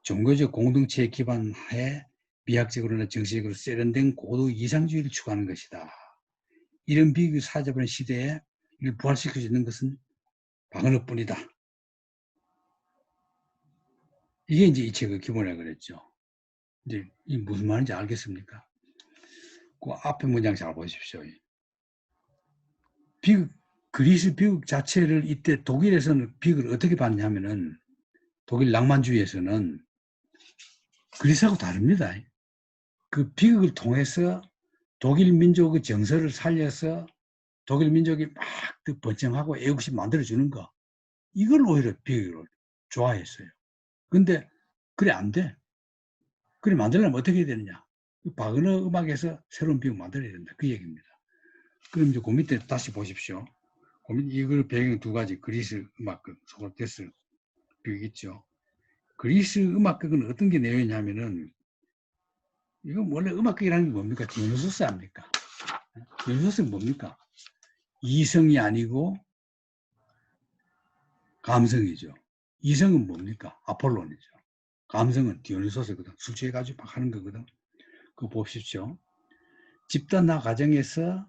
종교적 공동체에 기반하에 미학적으로나 정치적으로 세련된 고도 이상주의를 추구하는 것이다. 이런 비극을 사잡은 시대에 이를 부활시킬 수 있는 것은 바그너뿐이다. 이게 이제 이 책의 기본이라고 그랬죠. 이제 이 무슨 말인지 알겠습니까? 그 앞에 문장 잘 보십시오. 비극, 그리스 비극 자체를 이때 독일에서는 비극을 어떻게 봤냐면은 독일 낭만주의에서는 그리스하고 다릅니다. 그 비극을 통해서 독일 민족의 정서를 살려서 독일 민족이 막 번창하고 애국심 만들어주는 거. 이걸 오히려 비극으로 좋아했어요. 근데 그래 안 돼. 그래 만들려면 어떻게 해야 되느냐. 바그너 음악에서 새로운 비극 만들어야 된다. 그 얘기입니다. 그럼 이제 그 밑에 다시 보십시오. 그 밑에 이걸 배경 두 가지 그리스 음악극, 소크라테스 비극 있죠. 그리스 음악극은 어떤 게 내용이냐면은 이건 원래 음악극이라는 게 뭡니까? 디오니소스 아닙니까? 디오니소스는 뭡니까? 이성이 아니고 감성이죠. 이성은 뭡니까? 아폴론이죠. 감성은 디오니소스거든. 술 취해가지고 막 하는 거거든. 그거 보십시오. 집단화 과정에서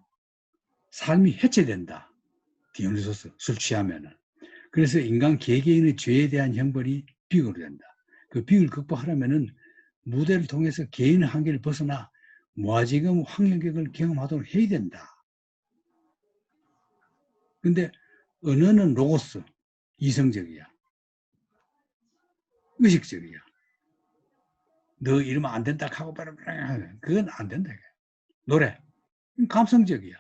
삶이 해체된다. 디오니소스, 술 취하면은. 그래서 인간 개개인의 죄에 대한 형벌이 비극으로 된다. 그 비극을 극복하려면은 무대를 통해서 개인의 한계를 벗어나 무아지금 환경격을 경험하도록 해야 된다. 근데 언어는 로고스, 이성적이야. 의식적이야. 너 이러면 안 된다 하고 그건 안 된다. 노래, 감성적이야.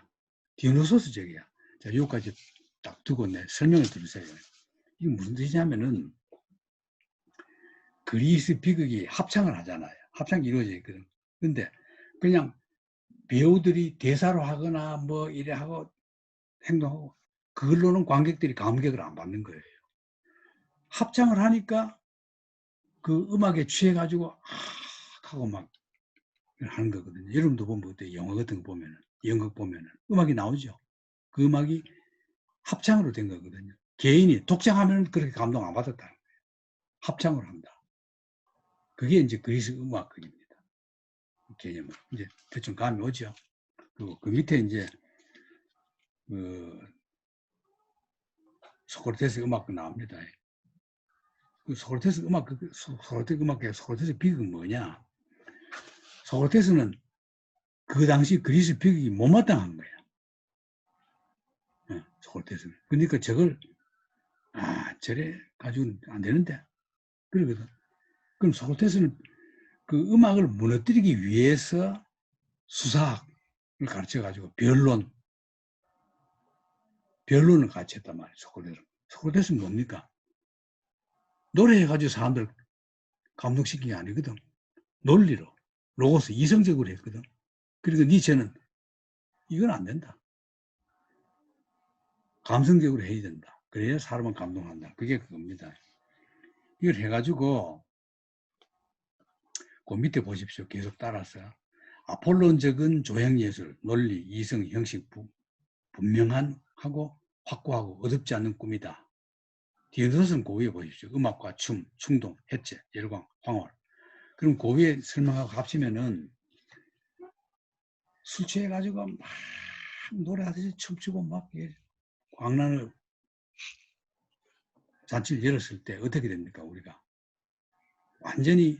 디오니소스적이야. 자, 여기까지 딱 두고 설명을 들으세요. 이게 무슨 뜻이냐면은 그리스 비극이 합창을 하잖아요. 합창이 이루어져 있거든. 근데 그냥 배우들이 대사로 하거나 뭐 이래 하고 행동하고 그걸로는 관객들이 감격을 안 받는 거예요. 합창을 하니까 그 음악에 취해가지고 하고 막 하는 거거든요. 여러분도 보면 어때요? 영화 같은 거 보면은, 연극 보면은 음악이 나오죠. 그 음악이 합창으로 된 거거든요. 개인이 독창하면 그렇게 감동 안 받았다. 합창을 한다. 그게 이제 그리스 음악입니다. 개념은 이제 대충 감이 오죠. 그리고 그 밑에 이제 그 소크라테스 음악도 나옵니다. 그 소크라테스 비극은 뭐냐? 소크라테스는 그 당시 그리스 비극이 못마땅한 거야. 소크라테스는. 그러니까 저걸 저래 가지고는 안 되는데 그러거든. 그럼 소크라테스는 그 음악을 무너뜨리기 위해서 수사학을 가르쳐 가지고 변론을 가르쳤단 말이에요. 소크라테스는 뭡니까? 노래해가지고 사람들 감동시킨 게 아니거든. 논리로, 로고스, 이성적으로 했거든. 그러니까 니체는 이건 안 된다. 감성적으로 해야 된다. 그래야 사람은 감동한다. 그게 그겁니다. 이걸 해가지고 그 밑에 보십시오. 계속 따라서 아폴론적인 조형예술, 논리, 이성, 형식 분명한 하고 확고하고 어둡지 않는 꿈이다. 디오니소스는 그 위에 보십시오. 음악과 춤, 충동, 해체, 열광, 황홀. 그럼 그 위에 설명하고 합치면은 술 취해가지고 막 노래하듯이 춤추고 막 광란을 잔치를 열었을 때 어떻게 됩니까? 우리가 완전히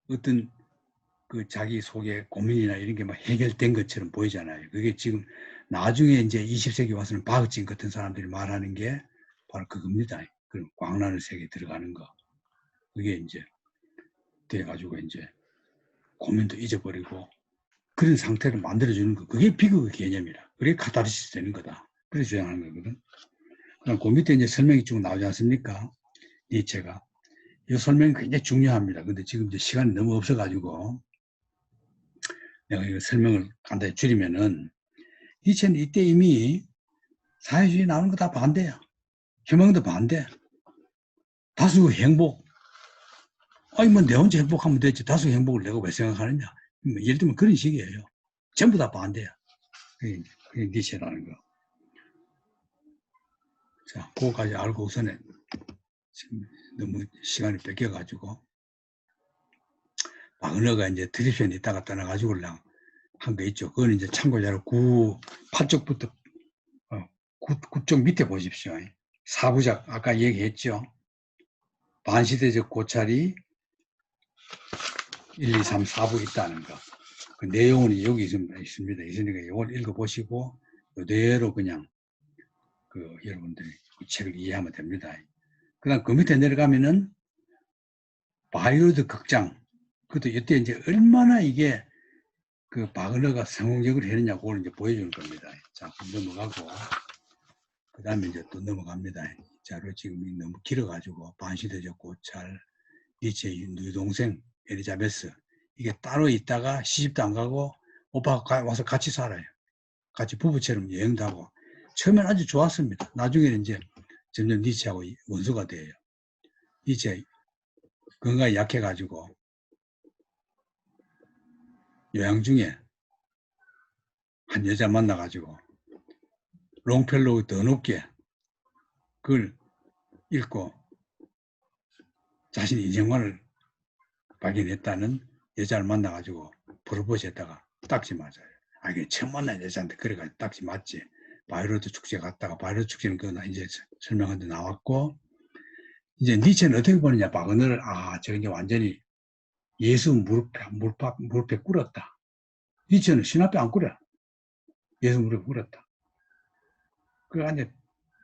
어떤 그 자기 속에 고민이나 이런 게 막 해결된 것처럼 보이잖아요. 그게 지금 나중에 이제 20세기 와서는 바흐진 같은 사람들이 말하는 게 바로 그겁니다. 그럼 광란의 세계에 들어가는 거. 그게 이제 돼가지고 이제 고민도 잊어버리고 그런 상태를 만들어주는 거. 그게 비극의 개념이라. 그게 카타르시스 되는 거다. 그래서 주장하는 거거든. 그럼 그 밑에 이제 설명이 쭉 나오지 않습니까? 니체가. 이 설명이 굉장히 중요합니다. 근데 지금 이제 시간이 너무 없어가지고 내가 이 설명을 간단히 줄이면은 니체는 이때 이미 사회주의 나오는 거 다 반대야. 혁명도 반대. 다수 행복. 아니 뭐 내 혼자 행복하면 되지. 다수 행복을 내가 왜 생각하느냐. 예를 들면 그런 식이에요. 전부 다 반대야. 그게 니체라는 거. 자, 그거까지 알고 우선에 지금 너무 시간이 뺏겨가지고 바그너가 이제 드리펜 있다가 떠나가지고 한 거 있죠. 그건 이제 참고자료 8쪽부터 9쪽 밑에 보십시오. 4부작 아까 얘기했죠. 반시대적 고찰이 1, 2, 3, 4부 있다는 거. 그 내용은 여기 있습니다. 있으니까 이걸 읽어보시고 그대로 그냥 여러분들이 그 책을 이해하면 됩니다. 그 다음 그 밑에 내려가면은 바이오드 극장. 그것도 이때 이제 얼마나 이게 그 바그너가 성공적으로 했느냐고 그걸 이제 보여주는 겁니다. 자, 넘어가고 그 다음에 이제 또 넘어갑니다. 자료 지금 너무 길어가지고 반시대적 고찰, 니체의 누이동생 엘리자베스 이게 따로 있다가 시집도 안 가고 오빠가 와서 같이 살아요. 같이 부부처럼 여행도 하고 처음엔 아주 좋았습니다. 나중에는 이제 점점 니체하고 원수가 돼요. 니체 건강이 약해가지고 요양 중에 한 여자 만나가지고 롱펠로우 더 높게 그걸 읽고 자신의 인생관을 발견했다는 여자를 만나가지고 프로포즈 했다가 딱지 맞아요. 아, 이게 처음 만난 여자한테 그래가지고 딱지 맞지. 바이로드 축제 갔다가 바이로드 축제는 그거 이제 설명한데 나왔고 이제 니체는 어떻게 보느냐 바그너를 저 이제 완전히 예수 무릎에 꿇었다. 니체는 신 앞에 안 꿇어. 예수 무릎에 꿇었다. 그래 이제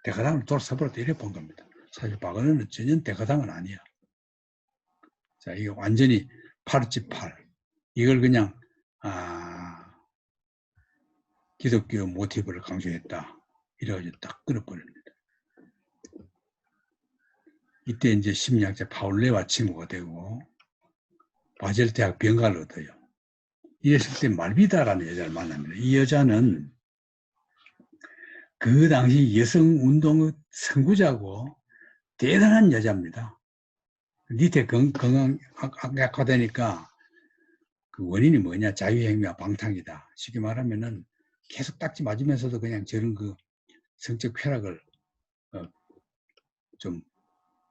대가당을 돌아서버렸다 이렇게 본 겁니다. 사실 바그너는 전혀 대가당은 아니야. 자, 이게 완전히 8지8. 이걸 그냥, 기독교 모티브를 강조했다. 이래가지고 딱 끊어버립니다. 이때 이제 심리학자 파울레와 친구가 되고, 바젤 대학 병가를 얻어요. 이랬을 때 말비다라는 여자를 만납니다. 이 여자는 그 당시 여성운동의 선구자고 대단한 여자입니다. 니테 건강 악화되니까 그 원인이 뭐냐? 자유행위와 방탕이다. 쉽게 말하면은 계속 딱지 맞으면서도 그냥 저런 그 성적 쾌락을 좀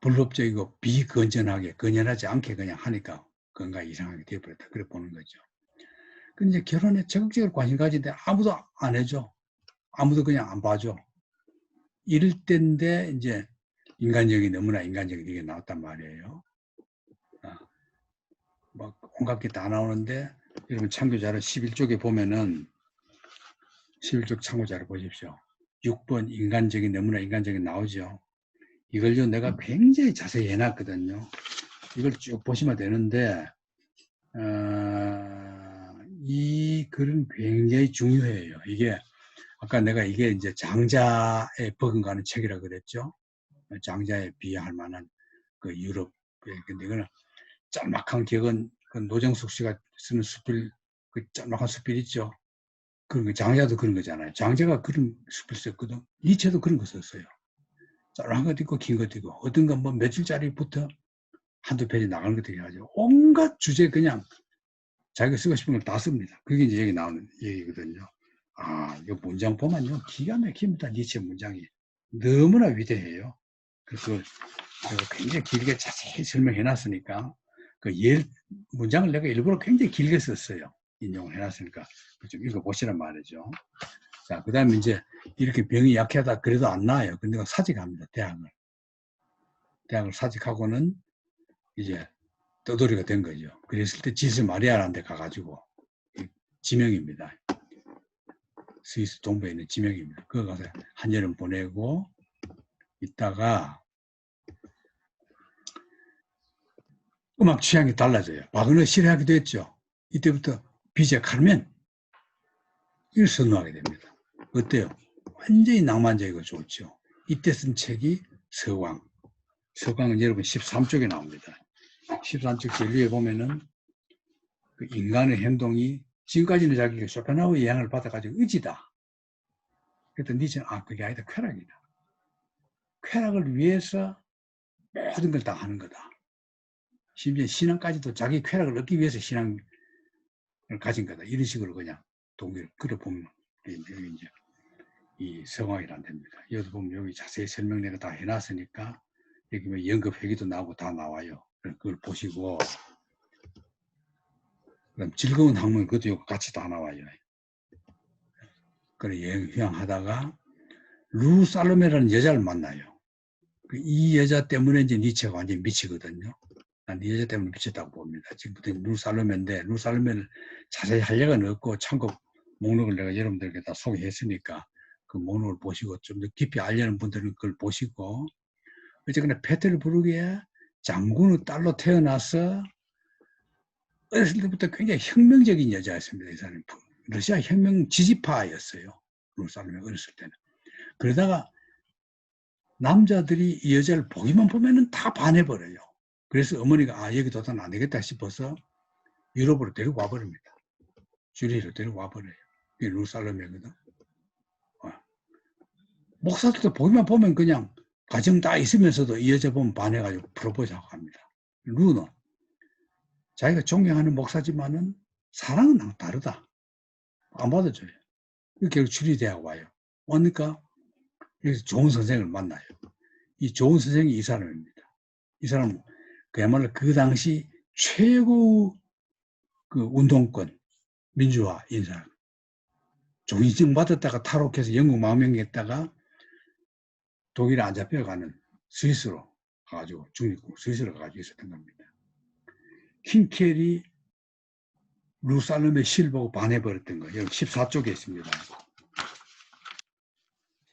불법적이고 비건전하게, 건전하지 않게 그냥 하니까 건강 이상하게 되어버렸다. 그래 보는 거죠. 근데 이제 결혼에 적극적으로 관심 가지는데 아무도 안 해줘. 아무도 그냥 안 봐줘. 이럴 때인데 이제 너무나 인간적인 게 나왔단 말이에요. 막 온갖 게 다 나오는데 여러분 참고자료 11쪽에 보면은 11쪽 참고자료 보십시오. 6번 너무나 인간적인 나오죠. 이걸요 내가 굉장히 자세히 해놨거든요. 이걸 쭉 보시면 되는데 이 글은 굉장히 중요해요. 이게 아까 내가 이게 이제 장자에 버금가는 책이라고 그랬죠. 장자에 비할 만한 그 유럽 근데 이거는 짤막한 격은 그 노정숙 씨가 쓰는 수필 그 짤막한 수필 있죠. 그런 거 장자도 그런 거잖아요. 장자가 그런 수필 썼거든. 니체도 그런 거 썼어요. 짤막한 것도 있고 긴 것도 있고 어떤 건 뭐 며칠짜리부터 한두 페이지 나가는 것도 있고 온갖 주제 그냥 자기가 쓰고 싶은 걸 다 씁니다. 그게 이제 여기 나오는 얘기거든요. 이 문장 보면요. 기가 막힙니다. 니체 문장이. 너무나 위대해요. 그래서 굉장히 길게 자세히 설명해 놨으니까 문장을 내가 일부러 굉장히 길게 썼어요. 인용을 해놨으니까 좀 읽어보시란 말이죠. 자, 그 다음에 이제 이렇게 병이 약하다 그래도 안 나아요. 근데 사직합니다. 대학을 사직하고는 이제 떠돌이가 된 거죠. 그랬을 때 지스 마리아라는 데 가가지고 지명입니다. 스위스 동부에 있는 지명입니다. 거기 가서 한여름 보내고 있다가 음악 취향이 달라져요. 바그너 싫어하기도 했죠. 이때부터 비제 카르멘 이걸 선호하게 됩니다. 어때요? 완전히 낭만적이고 좋죠. 이때 쓴 책이 서광. 서광은 여러분 13쪽에 나옵니다. 13쪽 진리에 보면은 그 인간의 행동이 지금까지는 자기가 쇼펜하우어의 영향을 받아가지고 의지다. 그랬더니 니체는 그게 아니다. 쾌락이다. 쾌락을 위해서 모든 걸 다 하는 거다. 심지어 신앙까지도 자기 쾌락을 얻기 위해서 신앙을 가진 거다. 이런 식으로 그냥 동기를 끌어보면 이제 이 서광이란 됩니다. 여기 보면 여기 자세히 설명 내가 다 해놨으니까 여기 뭐 연급 회기도 나오고 다 나와요. 그걸 보시고 그럼 즐거운 학문 그것도 같이 다 나와요. 그래 여행 휴양하다가 루 살로메라는 여자를 만나요. 이 여자 때문에 이제 니체가 완전히 미치거든요. 난 이 여자 때문에 미쳤다고 봅니다. 지금부터 루 살로메인데 루 살로메를 자세히 할 얘기는 없고 참고 목록을 내가 여러분들에게 다 소개했으니까 그 목록을 보시고 좀 더 깊이 알려는 분들은 그걸 보시고 어쨌거나 페테르부르크에 장군의 딸로 태어나서 어렸을 때부터 굉장히 혁명적인 여자였습니다. 이 사람이 러시아 혁명 지지파였어요. 루살렘에 어렸을 때는. 그러다가 남자들이 이 여자를 보기만 보면은 다 반해버려요. 그래서 어머니가 여기 둬서는 안 되겠다 싶어서 유럽으로 데리고 와버립니다. 주리로 데리고 와버려요. 이게 루살렘이거든. 목사들도 보기만 보면 그냥 가정 다 있으면서도 이 여자 보면 반해가지고 프로포즈하고 합니다. 루는 자기가 존경하는 목사지만은 사랑은 다르다. 안 받아줘요. 결국 주리대학 와요. 오니까 여기서 좋은 선생을 만나요. 이 좋은 선생이 이 사람입니다. 이 사람은 그야말로 그 당시 최고 그 운동권, 민주화 인사. 종이증 받았다가 탈옥해서 영국 망명했다가 독일에 안 잡혀가는 스위스로 가가지고 중립국 스위스로 가가지고 있었던 겁니다. 킹켈이 루살렘의 시를 보고 반해버렸던 거예요. 여기 14쪽에 있습니다.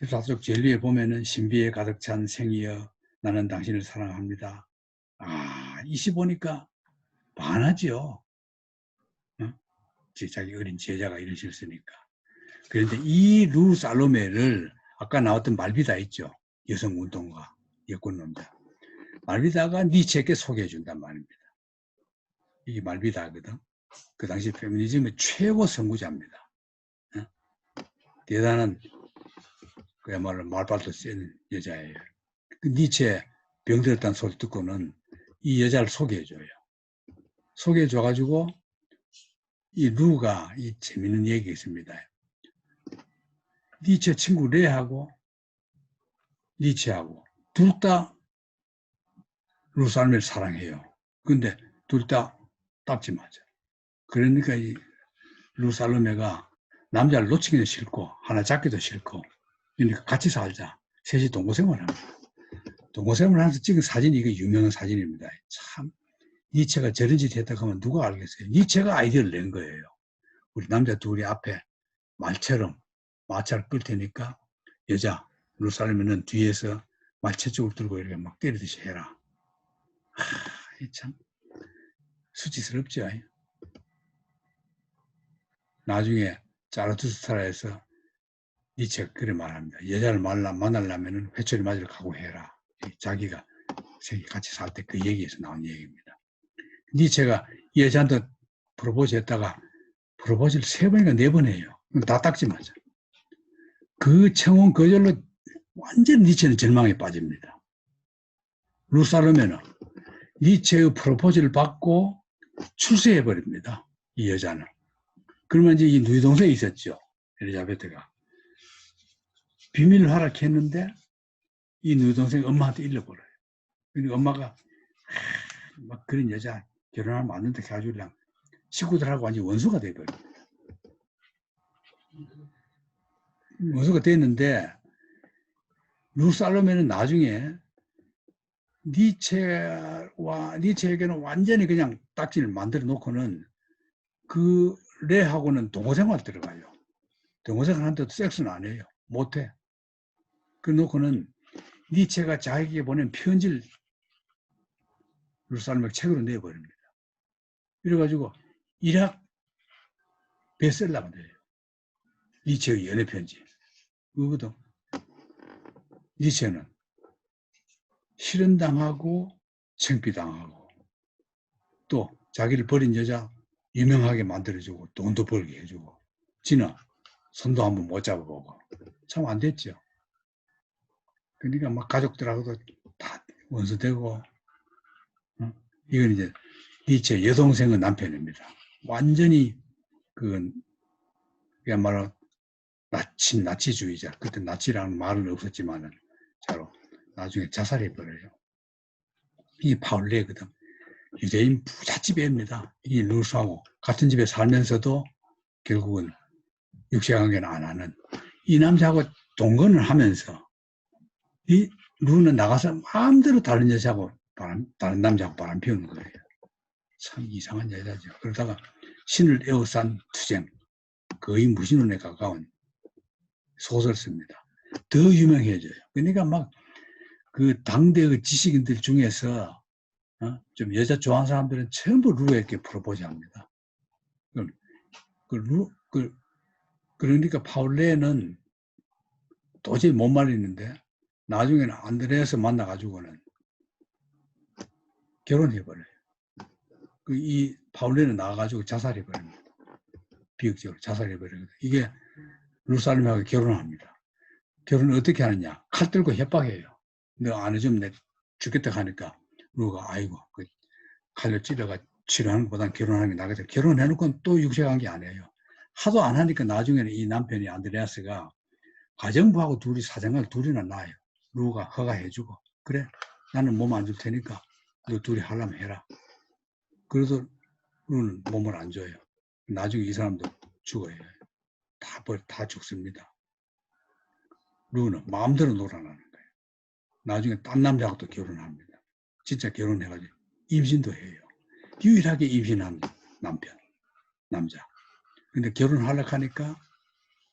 14쪽 진리에 보면은 신비에 가득 찬 생이여 나는 당신을 사랑합니다. 이시 보니까 반하죠. 자기 어린 제자가 이런 시를 쓰니까. 그런데 이 루살로메를 아까 나왔던 말비다 있죠. 여성운동가, 여권론자. 말비다가 니체에게 소개해준단 말입니다. 이게 말비다거든. 그 당시 페미니즘의 최고 선구자입니다. 대단한 그야말로 말발도 센 여자예요. 그 니체 병들었다는 소리 듣고는 이 여자를 소개해줘요. 소개해줘가지고 이 루가 이 재밌는 얘기가 있습니다. 니체 친구 레하고 니체하고 둘 다 루살렘을 사랑해요. 근데 둘 다 딱지 맞아. 그러니까 이 루살렘가 남자를 놓치기도 싫고 하나 잡기도 싫고 그러니까 같이 살자. 셋이 동거생활을 합니다. 동거생활을 하면서 찍은 사진이 이게 유명한 사진입니다. 참 니체가 저런 짓 했다고 하면 누가 알겠어요. 니체가 아이디어를 낸 거예요. 우리 남자 둘이 앞에 말처럼 마차를 끌 테니까 여자 루살렘에는 뒤에서 말채 쪽을 들고 이렇게 막 때리듯이 해라. 참 수치스럽죠. 나중에 자라투스트라에서 니체가 그래 말합니다. 여자를 만나려면 회초리 맞으러 각오해라. 자기가 같이 살 때 그 얘기에서 나온 얘기입니다. 니체가 이 여자한테 프로포즈 했다가 프로포즈를 3번인가 4번 해요. 다 딱지 맞아. 그 청혼 거절로 완전 니체는 절망에 빠집니다. 루살렘에는 니체의 프로포즈를 받고 출세해버립니다. 이 여자는. 그러면 이제 이 누이 동생이 있었죠. 엘리자베트가. 비밀을 허락했는데 이 누이 동생이 엄마한테 일러버려요. 그러니까 엄마가 막 그런 여자 결혼하면 안 된다 해가지고 그냥 식구들하고 완전 원수가 돼버려요. 원수가 됐는데 루살로메는 나중에 니체에게는 완전히 그냥 딱지를 만들어 놓고는 그 레하고는 동거생활 들어가요. 동거생활한테도 섹스는 안 해요. 못해. 그 놓고는 니체가 자기에게 보낸 편지를 루살로메 책으로 내버립니다. 이래가지고 일학 베스트셀러가 돼요. 니체의 연애편지. 그거거든. 니체는 실현당하고 창피당하고 또 자기를 버린 여자 유명하게 만들어주고 돈도 벌게 해주고 지는 손도 한번 못 잡아보고 참 안 됐죠. 그러니까 막 가족들하고도 다 원수되고 이건 이제 니체 여동생의 남편입니다. 완전히 그야말로 나치주의자. 그때 나치라는 말은 없었지만은 자로 나중에 자살해버려요. 이게 파울레거든. 유대인 부잣집 애입니다. 이 루스하고 같은 집에 살면서도 결국은 육체관계는 안 하는 이 남자하고 동거를 하면서 이 루는 나가서 마음대로 다른 여자하고 다른 남자하고 바람 피우는 거예요. 참 이상한 여자죠. 그러다가 신을 에워싼 투쟁, 거의 무신론에 가까운 소설 씁니다. 더 유명해져요. 그러니까 막 그 당대의 지식인들 중에서 좀 여자 좋아하는 사람들은 전부 루에게 프로포즈 합니다. 그러니까 파울레는 도저히 못 말리는데 나중에는 안드레아스 만나가지고는 결혼해버려요. 이 파울레는 나가가지고 자살해버립니다. 비극적으로 자살해버립니다. 이게 루살로메하고 결혼합니다. 결혼을 어떻게 하느냐? 칼 들고 협박해요. 너 안 해주면 내 죽겠다 하니까 루가 아이고 그 칼로 찔러가 치료하는 것보다는 결혼하는 게 나겠다. 결혼해놓고는 또 육체관계 안 해요. 하도 안 하니까 나중에는 이 남편이 안드레아스가 가정부하고 둘이 사생활 둘이나 낳아요. 루가 허가해주고 그래 나는 몸 안 줄 테니까 너 둘이 하려면 해라. 그래도 루는 몸을 안 줘요. 나중에 이 사람도 죽어요. 다 죽습니다. 루는 마음대로 놀아나는 거예요. 나중에 딴 남자하고 또 결혼합니다. 진짜 결혼해가지고 임신도 해요. 유일하게 임신한 남자. 근데 결혼하려고 하니까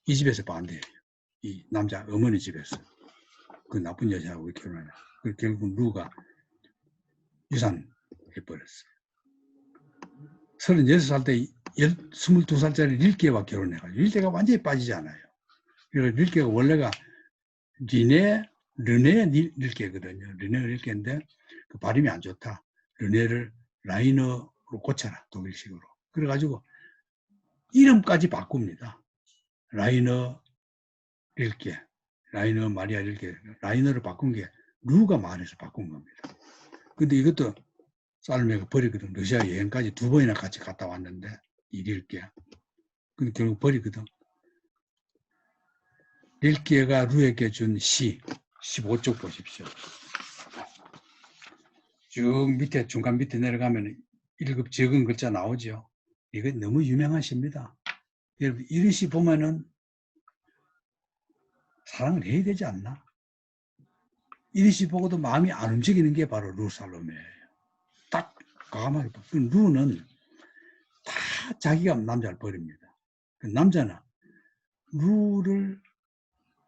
이 집에서 반대해요. 이 남자 어머니 집에서. 그 나쁜 여자하고 결혼하냐. 결국 루가 유산해버렸어요. 36살 때 22살짜리 릴케와 결혼해가지고 릴케가 완전히 빠지지 않아요. 그래서 릴케가 원래가 르네 릴케거든요. 르네 릴케인데 그 발음이 안 좋다. 르네를 라이너로 고쳐라. 독일식으로. 그래가지고 이름까지 바꿉니다. 라이너 릴케, 라이너 마리아 릴케, 라이너를 바꾼 게 루가 말해서 바꾼 겁니다. 근데 이것도 살로메가 버리거든. 러시아 여행까지 2번이나 같이 갔다 왔는데 이 릴케. 근데 결국 버리거든. 릴케가 루에게 준 시 15쪽 보십시오. 쭉 밑에 중간 밑에 내려가면 1급 적은 글자 나오죠. 이거 너무 유명한 시입니다. 여러분 이런 시 보면은 사랑을 해야 되지 않나? 이런 시 보고도 마음이 안 움직이는 게 바로 루살로메예요. 딱 과감하게. 루는 다 자기가 남자를 버립니다. 그 남자는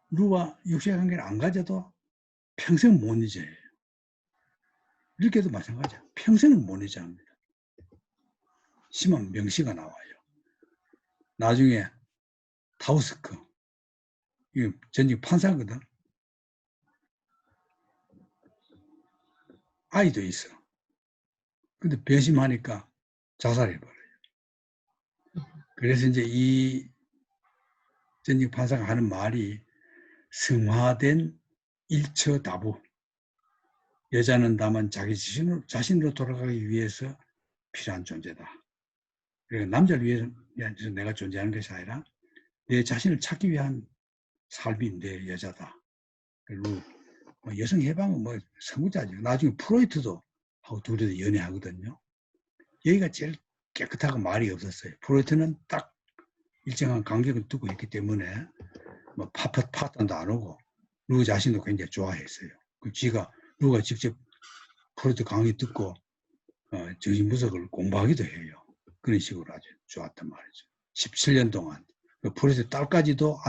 루와 육체관계를 안 가져도 평생 못 잊어요. 이렇게도 마찬가지야. 평생을 못 잊어합니다. 심한 명시가 나와요. 나중에 타우스크, 이 전직 판사거든. 아이도 있어. 근데 배심하니까 자살해버려요. 그래서 이제 이 전직 판사가 하는 말이 승화된 일처다부. 여자는 다만 자기 자신으로 돌아가기 위해서 필요한 존재다. 그러니까 남자를 위해서 내가 존재하는 것이 아니라 내 자신을 찾기 위한 삶이 내 여자다. 그리고 여성 해방은 선구자죠. 나중에 프로이트도 하고 둘이서 연애하거든요. 여기가 제일 깨끗하고 말이 없었어요. 프로이트는 딱 일정한 간격을 두고 있기 때문에 뭐 파탄도 안 오고 루그 자신도 굉장히 좋아했어요. 그 지가 루그가 직접 프로이트 강의 듣고 정신분석을 공부하기도 해요. 그런 식으로 아주 좋았단 말이죠. 17년 동안 프로이트 딸까지도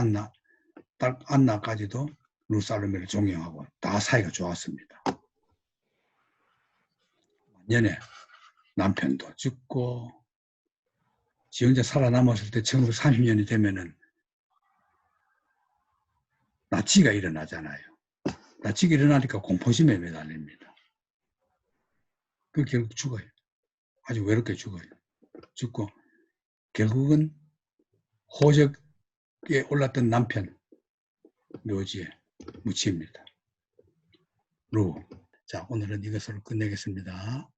안나까지도 루그 살로메를 존경하고 다 사이가 좋았습니다. 년에 남편도 죽고 지 혼자 살아남았을 때 1930년이 되면은 나치가 일어나잖아요. 나치가 일어나니까 공포심에 매달립니다. 그 결국 죽어요. 아주 외롭게 죽어요. 죽고 결국은 호적에 올랐던 남편 묘지에 묻힙니다. 루. 자, 오늘은 이것으로 끝내겠습니다.